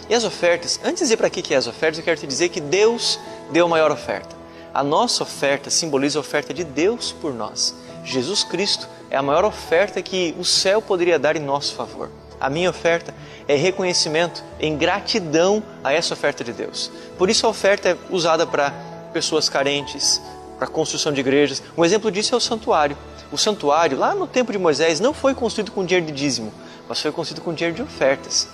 E as ofertas, antes de dizer para que é as ofertas, eu quero te dizer que Deus deu a maior oferta. A nossa oferta simboliza a oferta de Deus por nós. Jesus Cristo é a maior oferta que o céu poderia dar em nosso favor. A minha oferta é reconhecimento em gratidão a essa oferta de Deus. Por isso a oferta é usada para pessoas carentes, para a construção de igrejas. Um exemplo disso é o santuário. O santuário, lá no tempo de Moisés, não foi construído com dinheiro de dízimo, mas foi construído com dinheiro de ofertas.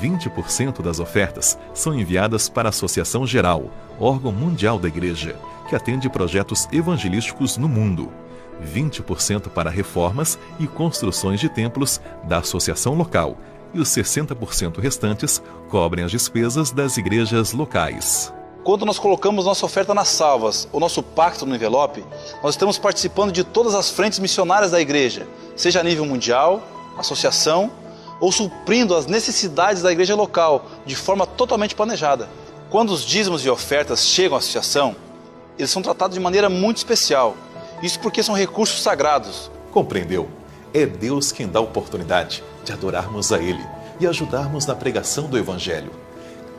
20% das ofertas são enviadas para a Associação Geral, órgão mundial da Igreja, que atende projetos evangelísticos no mundo. 20% para reformas e construções de templos da Associação Local e os 60% restantes cobrem as despesas das igrejas locais.
Quando nós colocamos nossa oferta nas salvas, o nosso pacto no envelope, nós estamos participando de todas as frentes missionárias da igreja, seja a nível mundial, associação, ou suprindo as necessidades da igreja local de forma totalmente planejada. Quando os dízimos e ofertas chegam à associação, eles são tratados de maneira muito especial. Isso porque são recursos sagrados.
Compreendeu? É Deus quem dá a oportunidade de adorarmos a Ele e ajudarmos na pregação do Evangelho.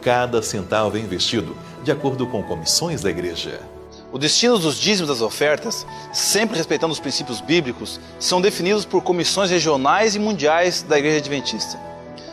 Cada centavo é investido de acordo com comissões da igreja.
O destino dos dízimos das ofertas, sempre respeitando os princípios bíblicos, são definidos por comissões regionais e mundiais da Igreja Adventista.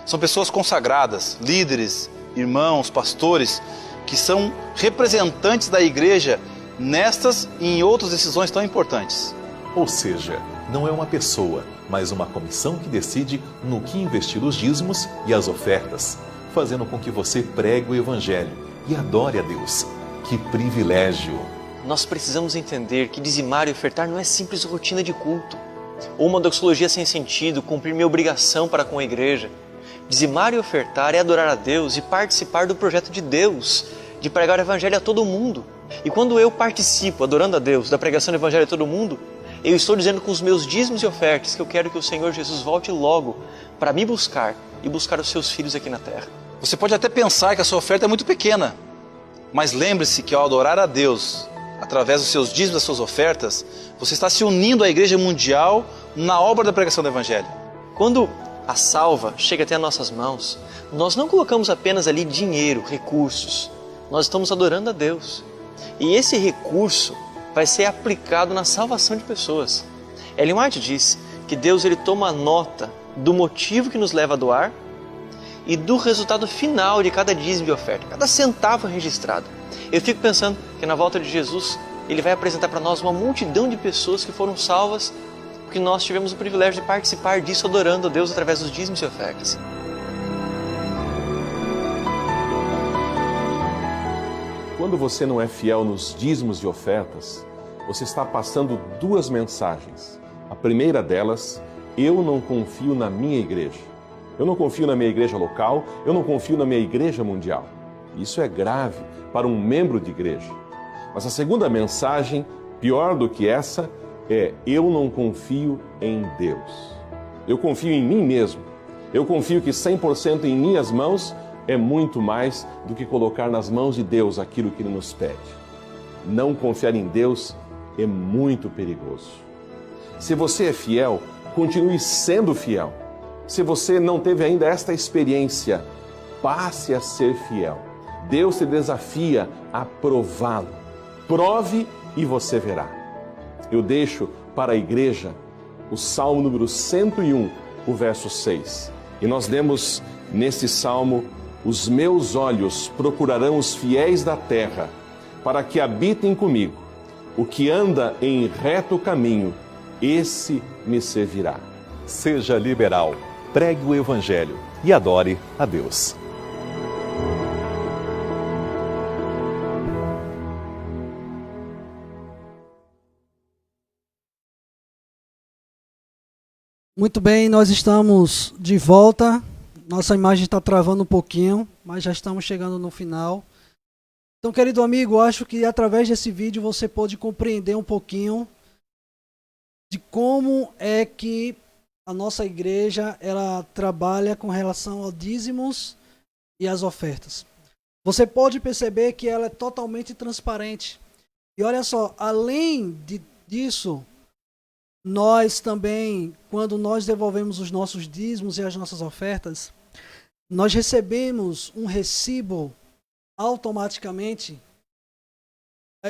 São pessoas consagradas, líderes, irmãos, pastores, que são representantes da igreja nestas e em outras decisões tão importantes.
Ou seja, não é uma pessoa, mas uma comissão que decide no que investir os dízimos e as ofertas, fazendo com que você pregue o Evangelho e adore a Deus. Que privilégio!
Nós precisamos entender que dizimar e ofertar não é simples rotina de culto, ou uma doxologia sem sentido, cumprir minha obrigação para com a igreja. Dizimar e ofertar é adorar a Deus e participar do projeto de Deus, de pregar o Evangelho a todo mundo. E quando eu participo, adorando a Deus, da pregação do Evangelho a todo mundo, eu estou dizendo com os meus dízimos e ofertas que eu quero que o Senhor Jesus volte logo para me buscar e buscar os seus filhos aqui na terra.
Você pode até pensar que a sua oferta é muito pequena, mas lembre-se que ao adorar a Deus, através dos seus dízimos e das suas ofertas, você está se unindo à Igreja Mundial na obra da pregação do Evangelho.
Quando a salva chega até as nossas mãos, nós não colocamos apenas ali dinheiro, recursos. Nós estamos adorando a Deus. E esse recurso vai ser aplicado na salvação de pessoas. Ellen White diz que Deus ele toma nota do motivo que nos leva a doar e do resultado final de cada dízimo e oferta, cada centavo registrado. Eu fico pensando que na volta de Jesus, Ele vai apresentar para nós uma multidão de pessoas que foram salvas porque nós tivemos o privilégio de participar disso adorando a Deus através dos dízimos e ofertas.
Quando você não é fiel nos dízimos e ofertas, você está passando duas mensagens. A primeira delas, eu não confio na minha igreja. Eu não confio na minha igreja local, eu não confio na minha igreja mundial. Isso é grave para um membro de igreja. Mas a segunda mensagem, pior do que essa, é eu não confio em Deus. Eu confio em mim mesmo. Eu confio que 100% em minhas mãos é muito mais do que colocar nas mãos de Deus aquilo que Ele nos pede. Não confiar em Deus é muito perigoso. Se você é fiel, continue sendo fiel. Se você não teve ainda esta experiência, passe a ser fiel. Deus te desafia a prová-lo. Prove e você verá. Eu deixo para a igreja o Salmo número 101, o verso 6. E nós lemos nesse Salmo: os meus olhos procurarão os fiéis da terra, para que habitem comigo. O que anda em reto caminho, esse me servirá.
Seja liberal, pregue o Evangelho e adore a Deus.
Muito bem, nós estamos de volta. Nossa imagem está travando um pouquinho, mas já estamos chegando no final. Então, querido amigo, acho que através desse vídeo você pode compreender um pouquinho de como é que a nossa igreja ela trabalha com relação aos dízimos e às ofertas. Você pode perceber que ela é totalmente transparente. E olha só, além disso, nós também, quando nós devolvemos os nossos dízimos e as nossas ofertas, nós recebemos um recibo automaticamente.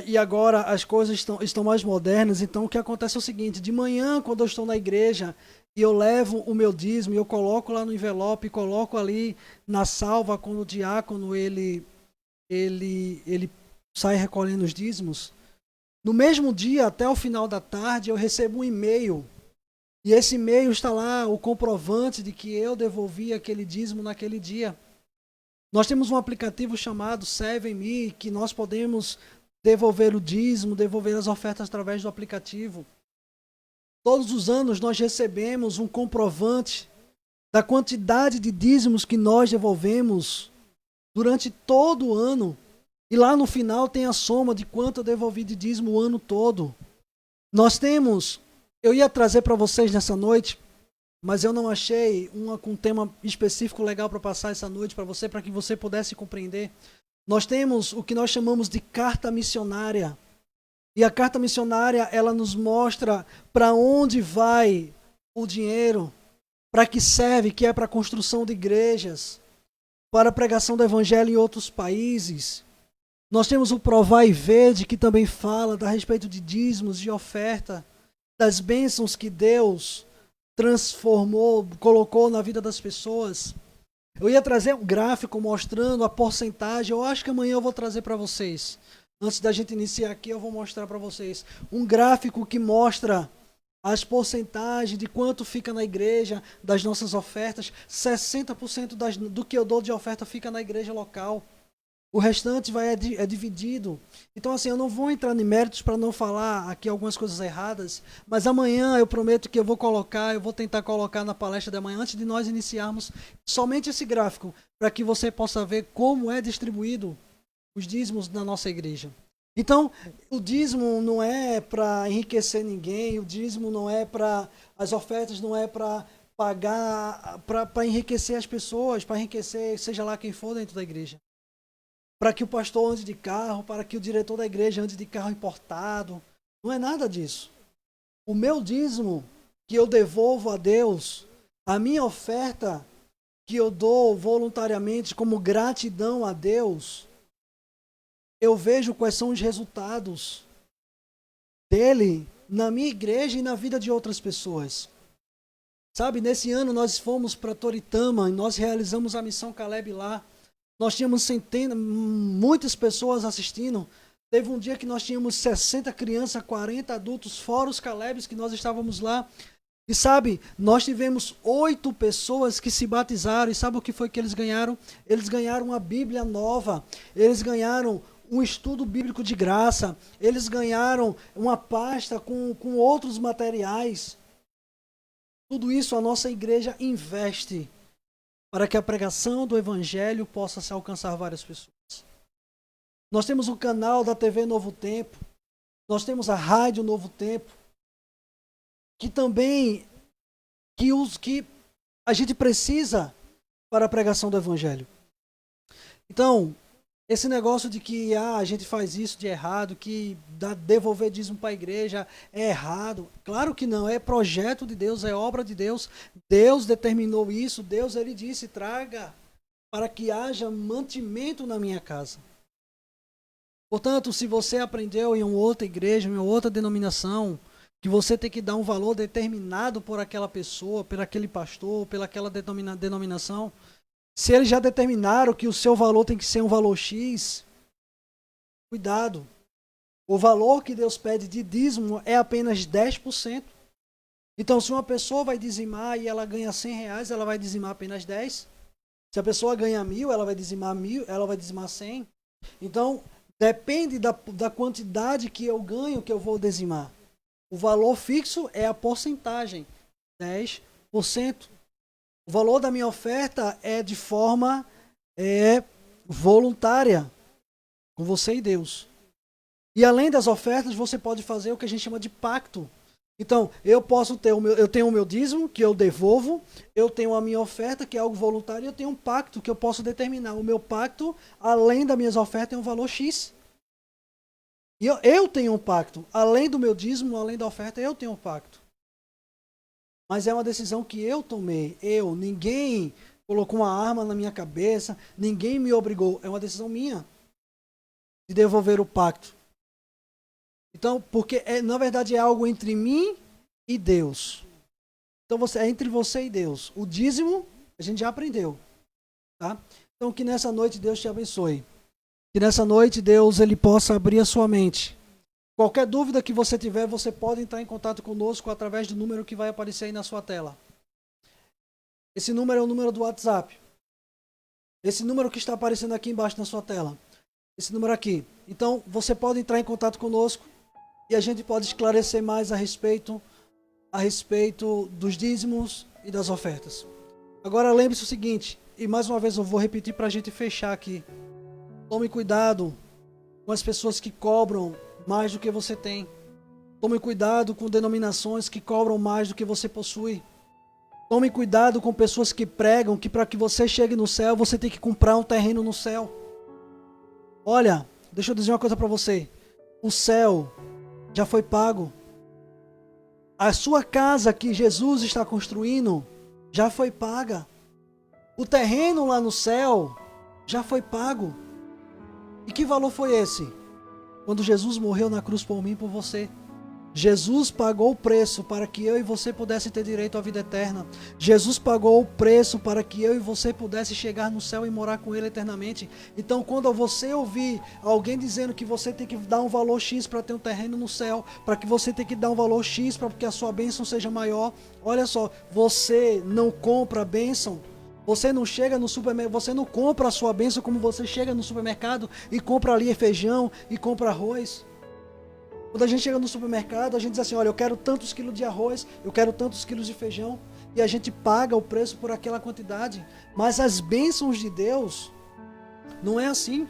E agora as coisas estão mais modernas, então o que acontece é o seguinte: de manhã, quando eu estou na igreja e eu levo o meu dízimo, eu coloco lá no envelope, coloco ali na salva, quando o diácono ele sai recolhendo os dízimos, no mesmo dia, até o final da tarde, eu recebo um e-mail, e esse e-mail está lá o comprovante de que eu devolvi aquele dízimo naquele dia. Nós temos um aplicativo chamado Serve-me, que nós podemos devolver o dízimo, devolver as ofertas através do aplicativo. Todos os anos nós recebemos um comprovante da quantidade de dízimos que nós devolvemos durante todo o ano. E lá no final tem a soma de quanto eu devolvi de dízimo o ano todo. Nós temos, eu ia trazer para vocês nessa noite, mas eu não achei um tema específico legal para passar essa noite para você, para que você pudesse compreender. Nós temos o que nós chamamos de carta missionária. E a carta missionária, ela nos mostra para onde vai o dinheiro, para que serve, que é para a construção de igrejas, para a pregação do evangelho em outros países. Nós temos o Provar e Vede, que também fala a respeito de dízimos, de oferta, das bênçãos que Deus transformou, colocou na vida das pessoas. Eu ia trazer um gráfico mostrando a porcentagem. Eu acho que amanhã eu vou trazer para vocês. Antes da gente iniciar aqui, eu vou mostrar para vocês um gráfico que mostra as porcentagens de quanto fica na igreja, das nossas ofertas. 60% do que eu dou de oferta fica na igreja local. O restante é dividido. Então, assim, eu não vou entrar em méritos para não falar aqui algumas coisas erradas, mas amanhã eu prometo que eu vou tentar colocar na palestra de amanhã, antes de nós iniciarmos, somente esse gráfico, para que você possa ver como é distribuído os dízimos na nossa igreja. Então, o dízimo não é para enriquecer ninguém, o dízimo não é para, as ofertas não é para pagar, para enriquecer as pessoas, para enriquecer seja lá quem for dentro da igreja. Para que o pastor ande de carro, para que o diretor da igreja ande de carro importado. Não é nada disso. O meu dízimo que eu devolvo a Deus, a minha oferta que eu dou voluntariamente como gratidão a Deus, eu vejo quais são os resultados dele na minha igreja e na vida de outras pessoas. Sabe, nesse ano nós fomos para Toritama e nós realizamos a missão Caleb lá. Nós tínhamos muitas pessoas assistindo. Teve um dia que nós tínhamos 60 crianças, 40 adultos, fora os Calebs que nós estávamos lá. E sabe, nós tivemos 8 pessoas que se batizaram. E sabe o que foi que eles ganharam? Eles ganharam uma Bíblia nova. Eles ganharam um estudo bíblico de graça. Eles ganharam uma pasta com outros materiais. Tudo isso a nossa igreja investe para que a pregação do evangelho possa se alcançar várias pessoas. Nós temos o canal da TV Novo Tempo, nós temos a Rádio Novo Tempo, que também que a gente precisa para a pregação do evangelho. Então, esse negócio de que a gente faz isso de errado, que devolver dízimo para a igreja é errado. Claro que não, é projeto de Deus, é obra de Deus. Deus determinou isso, Deus ele disse, traga para que haja mantimento na minha casa. Portanto, se você aprendeu em uma outra igreja, em uma outra denominação, que você tem que dar um valor determinado por aquela pessoa, por aquele pastor, pelaquela denominação, se eles já determinaram que o seu valor tem que ser um valor X, cuidado. O valor que Deus pede de dízimo é apenas 10%. Então, se uma pessoa vai dizimar e ela ganha R$100, ela vai dizimar apenas 10. Se a pessoa ganha 1.000, ela vai dizimar 1.000, ela vai dizimar 100. Então, depende da quantidade que eu ganho que eu vou dizimar. O valor fixo é a porcentagem, 10%. O valor da minha oferta é de forma voluntária, com você e Deus. E além das ofertas, você pode fazer o que a gente chama de pacto. Então, eu tenho o meu dízimo, que eu devolvo, eu tenho a minha oferta, que é algo voluntário, e eu tenho um pacto que eu posso determinar. O meu pacto, além das minhas ofertas, tem um valor X. E eu tenho um pacto. Além do meu dízimo, além da oferta, eu tenho um pacto. Mas é uma decisão que eu tomei. Ninguém colocou uma arma na minha cabeça, ninguém me obrigou. É uma decisão minha de devolver o pacto. Então, porque na verdade é algo entre mim e Deus. Então é entre você e Deus. O dízimo, a gente já aprendeu. Tá? Então que nessa noite Deus te abençoe. Que nessa noite Deus ele possa abrir a sua mente. Qualquer dúvida que você tiver, você pode entrar em contato conosco através do número que vai aparecer aí na sua tela. Esse número é o número do WhatsApp. Esse número que está aparecendo aqui embaixo na sua tela. Esse número aqui. Então, você pode entrar em contato conosco e a gente pode esclarecer mais a respeito dos dízimos e das ofertas. Agora, lembre-se o seguinte, e mais uma vez eu vou repetir para a gente fechar aqui. Tome cuidado com as pessoas que cobram mais do que você tem. Tome cuidado com denominações que cobram mais do que você possui. Tome cuidado com pessoas que pregam que para que você chegue no céu, você tem que comprar um terreno no céu. Olha, deixa eu dizer uma coisa para você. O céu já foi pago. A sua casa que Jesus está construindo já foi paga. O terreno lá no céu já foi pago. E que valor foi esse? Quando Jesus morreu na cruz por mim e por você. Jesus pagou o preço para que eu e você pudesse ter direito à vida eterna. Jesus pagou o preço para que eu e você pudesse chegar no céu e morar com Ele eternamente. Então, quando você ouvir alguém dizendo que você tem que dar um valor X para ter um terreno no céu, para que você tem que dar um valor X para que a sua bênção seja maior, olha só, você não compra a bênção. Você não chega no supermercado, você não compra a sua bênção como você chega no supermercado e compra ali feijão e compra arroz. Quando a gente chega no supermercado, a gente diz assim, olha, eu quero tantos quilos de arroz, eu quero tantos quilos de feijão, e a gente paga o preço por aquela quantidade. Mas as bênçãos de Deus não é assim.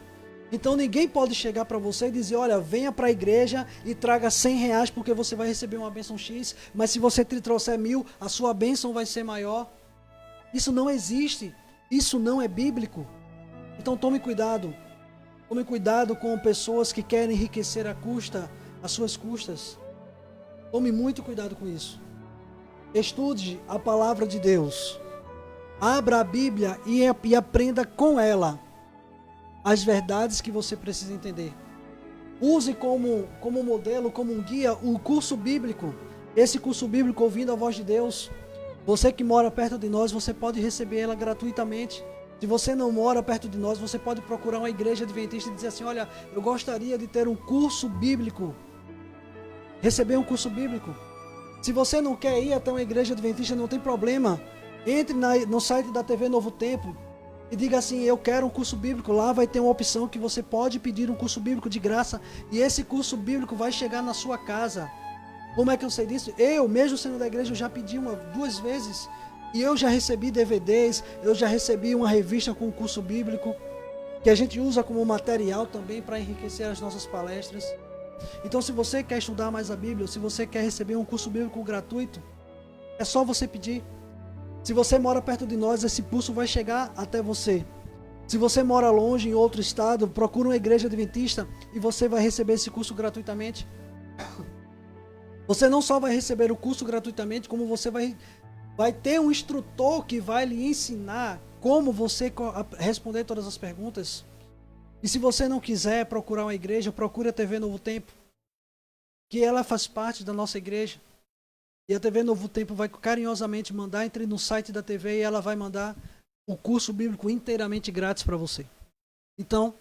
Então ninguém pode chegar para você e dizer, olha, venha para a igreja e traga R$100 porque você vai receber uma bênção X, mas se você trouxer 1.000, a sua bênção vai ser maior. Isso não existe, isso não é bíblico. Então tome cuidado. Tome cuidado com pessoas que querem enriquecer às suas custas. Tome muito cuidado com isso. Estude a palavra de Deus. Abra a Bíblia e aprenda com ela as verdades que você precisa entender. Use como modelo, como um guia, o curso bíblico. Esse curso bíblico, ouvindo a voz de Deus. Você que mora perto de nós, você pode receber ela gratuitamente. Se você não mora perto de nós, você pode procurar uma igreja adventista e dizer assim, olha, eu gostaria de ter um curso bíblico. Receber um curso bíblico. Se você não quer ir até uma igreja adventista, não tem problema. Entre no site da TV Novo Tempo e diga assim, eu quero um curso bíblico. Lá vai ter uma opção que você pode pedir um curso bíblico de graça. E esse curso bíblico vai chegar na sua casa. Como é que eu sei disso? Eu, mesmo sendo da igreja, eu já pedi 2 vezes. E eu já recebi DVDs, eu já recebi uma revista com um curso bíblico, que a gente usa como material também para enriquecer as nossas palestras. Então, se você quer estudar mais a Bíblia, se você quer receber um curso bíblico gratuito, é só você pedir. Se você mora perto de nós, esse curso vai chegar até você. Se você mora longe, em outro estado, procura uma igreja adventista e você vai receber esse curso gratuitamente. Você não só vai receber o curso gratuitamente, como você vai ter um instrutor que vai lhe ensinar como você responder todas as perguntas. E se você não quiser procurar uma igreja, procure a TV Novo Tempo, que ela faz parte da nossa igreja. E a TV Novo Tempo vai carinhosamente mandar, entre no site da TV e ela vai mandar o curso bíblico inteiramente grátis para você. Então,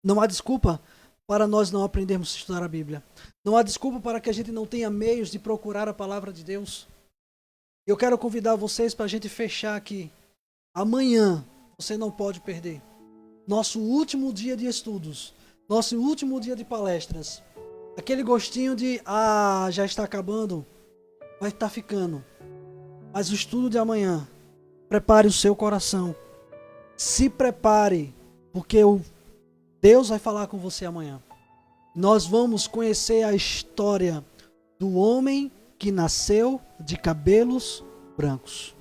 não há desculpa para nós não aprendermos a estudar a Bíblia. Não há desculpa para que a gente não tenha meios de procurar a palavra de Deus. Eu quero convidar vocês para a gente fechar aqui. Amanhã, você não pode perder. Nosso último dia de estudos. Nosso último dia de palestras. Aquele gostinho de, já está acabando. Vai estar ficando. Mas o estudo de amanhã, prepare o seu coração. Se prepare, porque Deus vai falar com você amanhã. Nós vamos conhecer a história do homem que nasceu de cabelos brancos.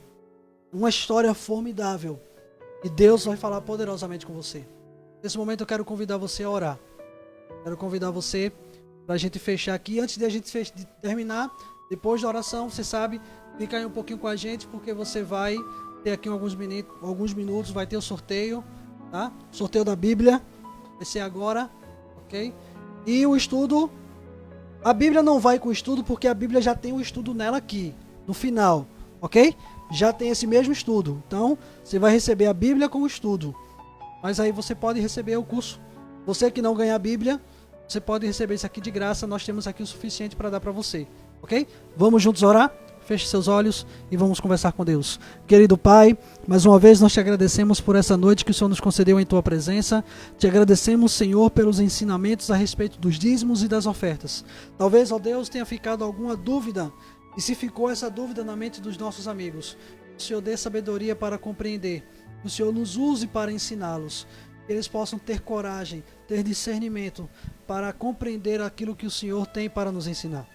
Uma história formidável. E Deus vai falar poderosamente com você. Nesse momento eu quero convidar você a orar. Quero convidar você para a gente fechar aqui. Antes de a gente terminar, depois da oração, você sabe, fica aí um pouquinho com a gente, porque você vai ter aqui alguns minutos, vai ter o sorteio, tá? Sorteio da Bíblia. Vai ser agora, ok? E o estudo, a Bíblia não vai com o estudo, porque a Bíblia já tem o estudo nela aqui, no final, ok? Já tem esse mesmo estudo. Então, você vai receber a Bíblia com o estudo. Mas aí você pode receber o curso. Você que não ganhar a Bíblia, você pode receber isso aqui de graça. Nós temos aqui o suficiente para dar para você, ok? Vamos juntos orar? Feche seus olhos e vamos conversar com Deus. Querido Pai, mais uma vez nós te agradecemos por essa noite que o Senhor nos concedeu em Tua presença. Te agradecemos, Senhor, pelos ensinamentos a respeito dos dízimos e das ofertas. Talvez, ó Deus, tenha ficado alguma dúvida. E se ficou essa dúvida na mente dos nossos amigos, o Senhor dê sabedoria para compreender. O Senhor nos use para ensiná-los. Que eles possam ter coragem, ter discernimento para compreender aquilo que o Senhor tem para nos ensinar.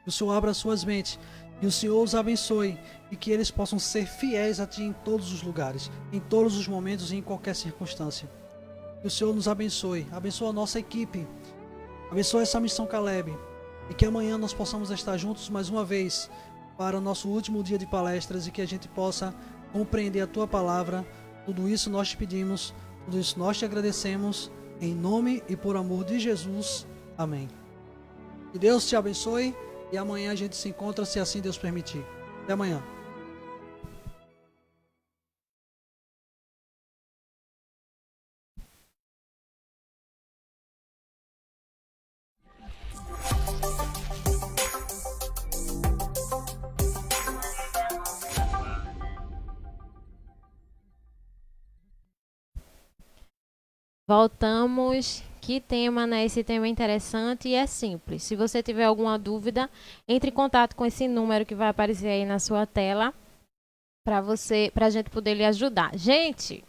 Que o Senhor abra suas mentes. Que o Senhor os abençoe e que eles possam ser fiéis a Ti em todos os lugares, em todos os momentos e em qualquer circunstância. Que o Senhor nos abençoe, abençoe a nossa equipe, abençoe essa Missão Caleb e que amanhã nós possamos estar juntos mais uma vez para o nosso último dia de palestras e que a gente possa compreender a Tua palavra. Tudo isso nós te pedimos, tudo isso nós te agradecemos, em nome e por amor de Jesus. Amém. Que Deus te abençoe. E amanhã a gente se encontra, se assim Deus permitir. Até amanhã.
Voltamos. Que tema, né? Esse tema é interessante e é simples. Se você tiver alguma dúvida, entre em contato com esse número que vai aparecer aí na sua tela para a gente poder lhe ajudar. Gente,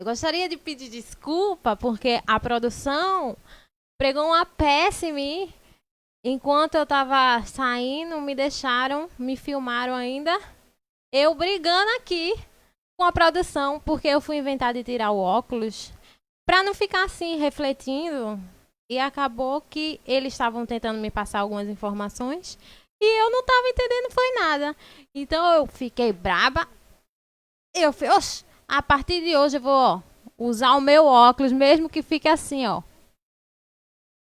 eu gostaria de pedir desculpa porque a produção pregou uma peça em mim. Enquanto eu estava saindo, me filmaram ainda, eu brigando aqui com a produção, porque eu fui inventar de tirar o óculos para não ficar assim, refletindo. E acabou que eles estavam tentando me passar algumas informações e eu não estava entendendo foi nada. Então eu fiquei braba. Eu falei, oxe, a partir de hoje eu vou usar o meu óculos, mesmo que fique assim, ó.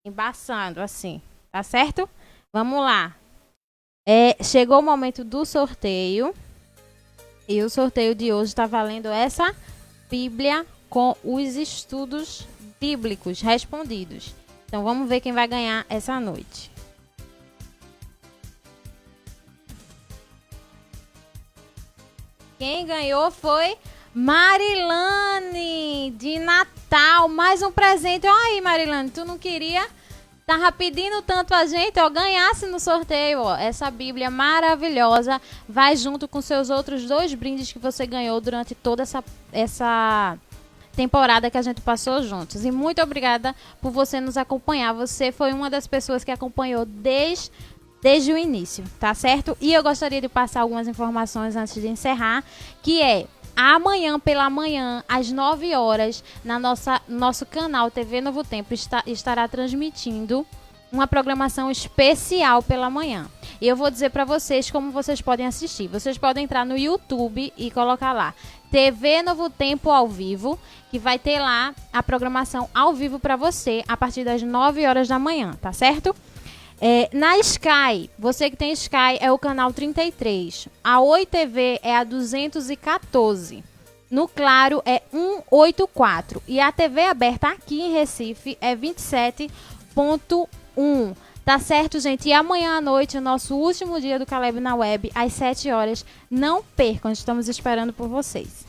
Embaçando, assim. Tá certo? Vamos lá. Chegou o momento do sorteio. E o sorteio de hoje está valendo essa Bíblia com os estudos bíblicos respondidos. Então vamos ver quem vai ganhar essa noite. Quem ganhou foi Marilane, de Natal. Mais um presente. Olha aí, Marilane, tu não queria? Tava pedindo tanto a gente, ó, ganhasse no sorteio, ó, essa Bíblia maravilhosa. Vai junto com seus outros 2 brindes que você ganhou durante toda essa temporada que a gente passou juntos. E muito obrigada por você nos acompanhar. Você foi uma das pessoas que acompanhou desde o início, tá certo? E eu gostaria de passar algumas informações antes de encerrar, que é amanhã pela manhã, às 9 horas, na nosso canal TV Novo Tempo, estará transmitindo uma programação especial pela manhã. E eu vou dizer para vocês como vocês podem assistir. Vocês podem entrar no YouTube e colocar lá TV Novo Tempo ao vivo, que vai ter lá a programação ao vivo para você a partir das 9 horas da manhã, tá certo? Na Sky, você que tem Sky é o canal 33. A Oi TV é a 214. No Claro é 184. E a TV aberta aqui em Recife é 27.1. Tá certo, gente? E amanhã à noite, o nosso último dia do Caleb na Web, às 7 horas. Não percam, estamos esperando por vocês.